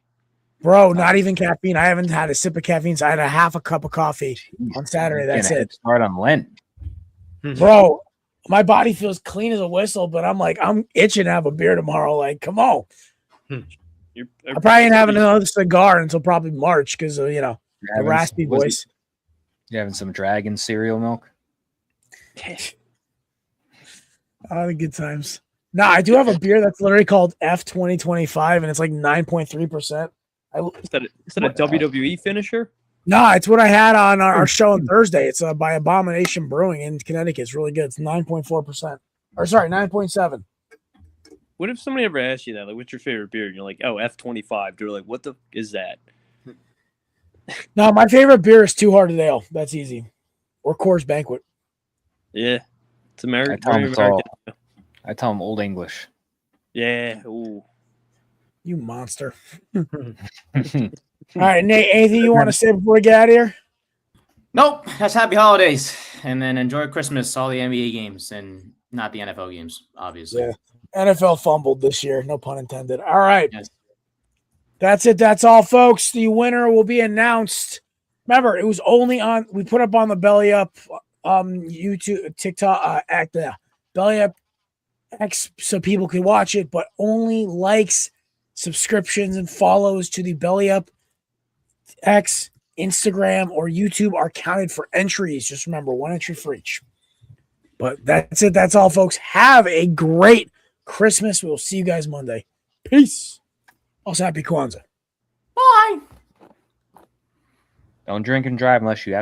Bro, not even caffeine. I haven't had a sip of caffeine. So I had a half a cup of coffee on Saturday. That's it. Start on Lent. Bro, my body feels clean as a whistle, but I'm itching to have a beer tomorrow. Like, come on. I'm probably ain't having another cigar until probably March because of, the raspy voice. You having some Dragon cereal milk? Oh, the good times. No, I do have a beer that's literally called F 2025, and it's like 9.3%. Is that a WWE finisher? No, it's what I had on our show on Thursday. It's by Abomination Brewing in Connecticut. It's really good. It's 9.4%. Or sorry, 9.7. What if somebody ever asked you that? Like, what's your favorite beer? And you're like, oh, F25. They're like, what the is that? No, my favorite beer is Two Hearted Ale. That's easy. Or Coors Banquet. Yeah. It's American. I tell them Old English. Yeah. Ooh. You monster. All right, Nate, anything you want to say before we get out of here? Nope. That's happy holidays. And then enjoy Christmas, all the NBA games, and not the NFL games, obviously. Yeah. NFL fumbled this year. No pun intended. All right. Yes. That's it. That's all, folks. The winner will be announced. Remember, it was only we put up on the Belly Up YouTube, TikTok, at the Belly Up X so people could watch it, but only likes, subscriptions, and follows to the Belly Up X Instagram or YouTube are counted for entries. Just remember, 1 entry for each. But that's it. That's all, folks. Have a great Christmas. We'll see you guys Monday. Peace. Also, happy Kwanzaa. Bye. Don't drink and drive unless you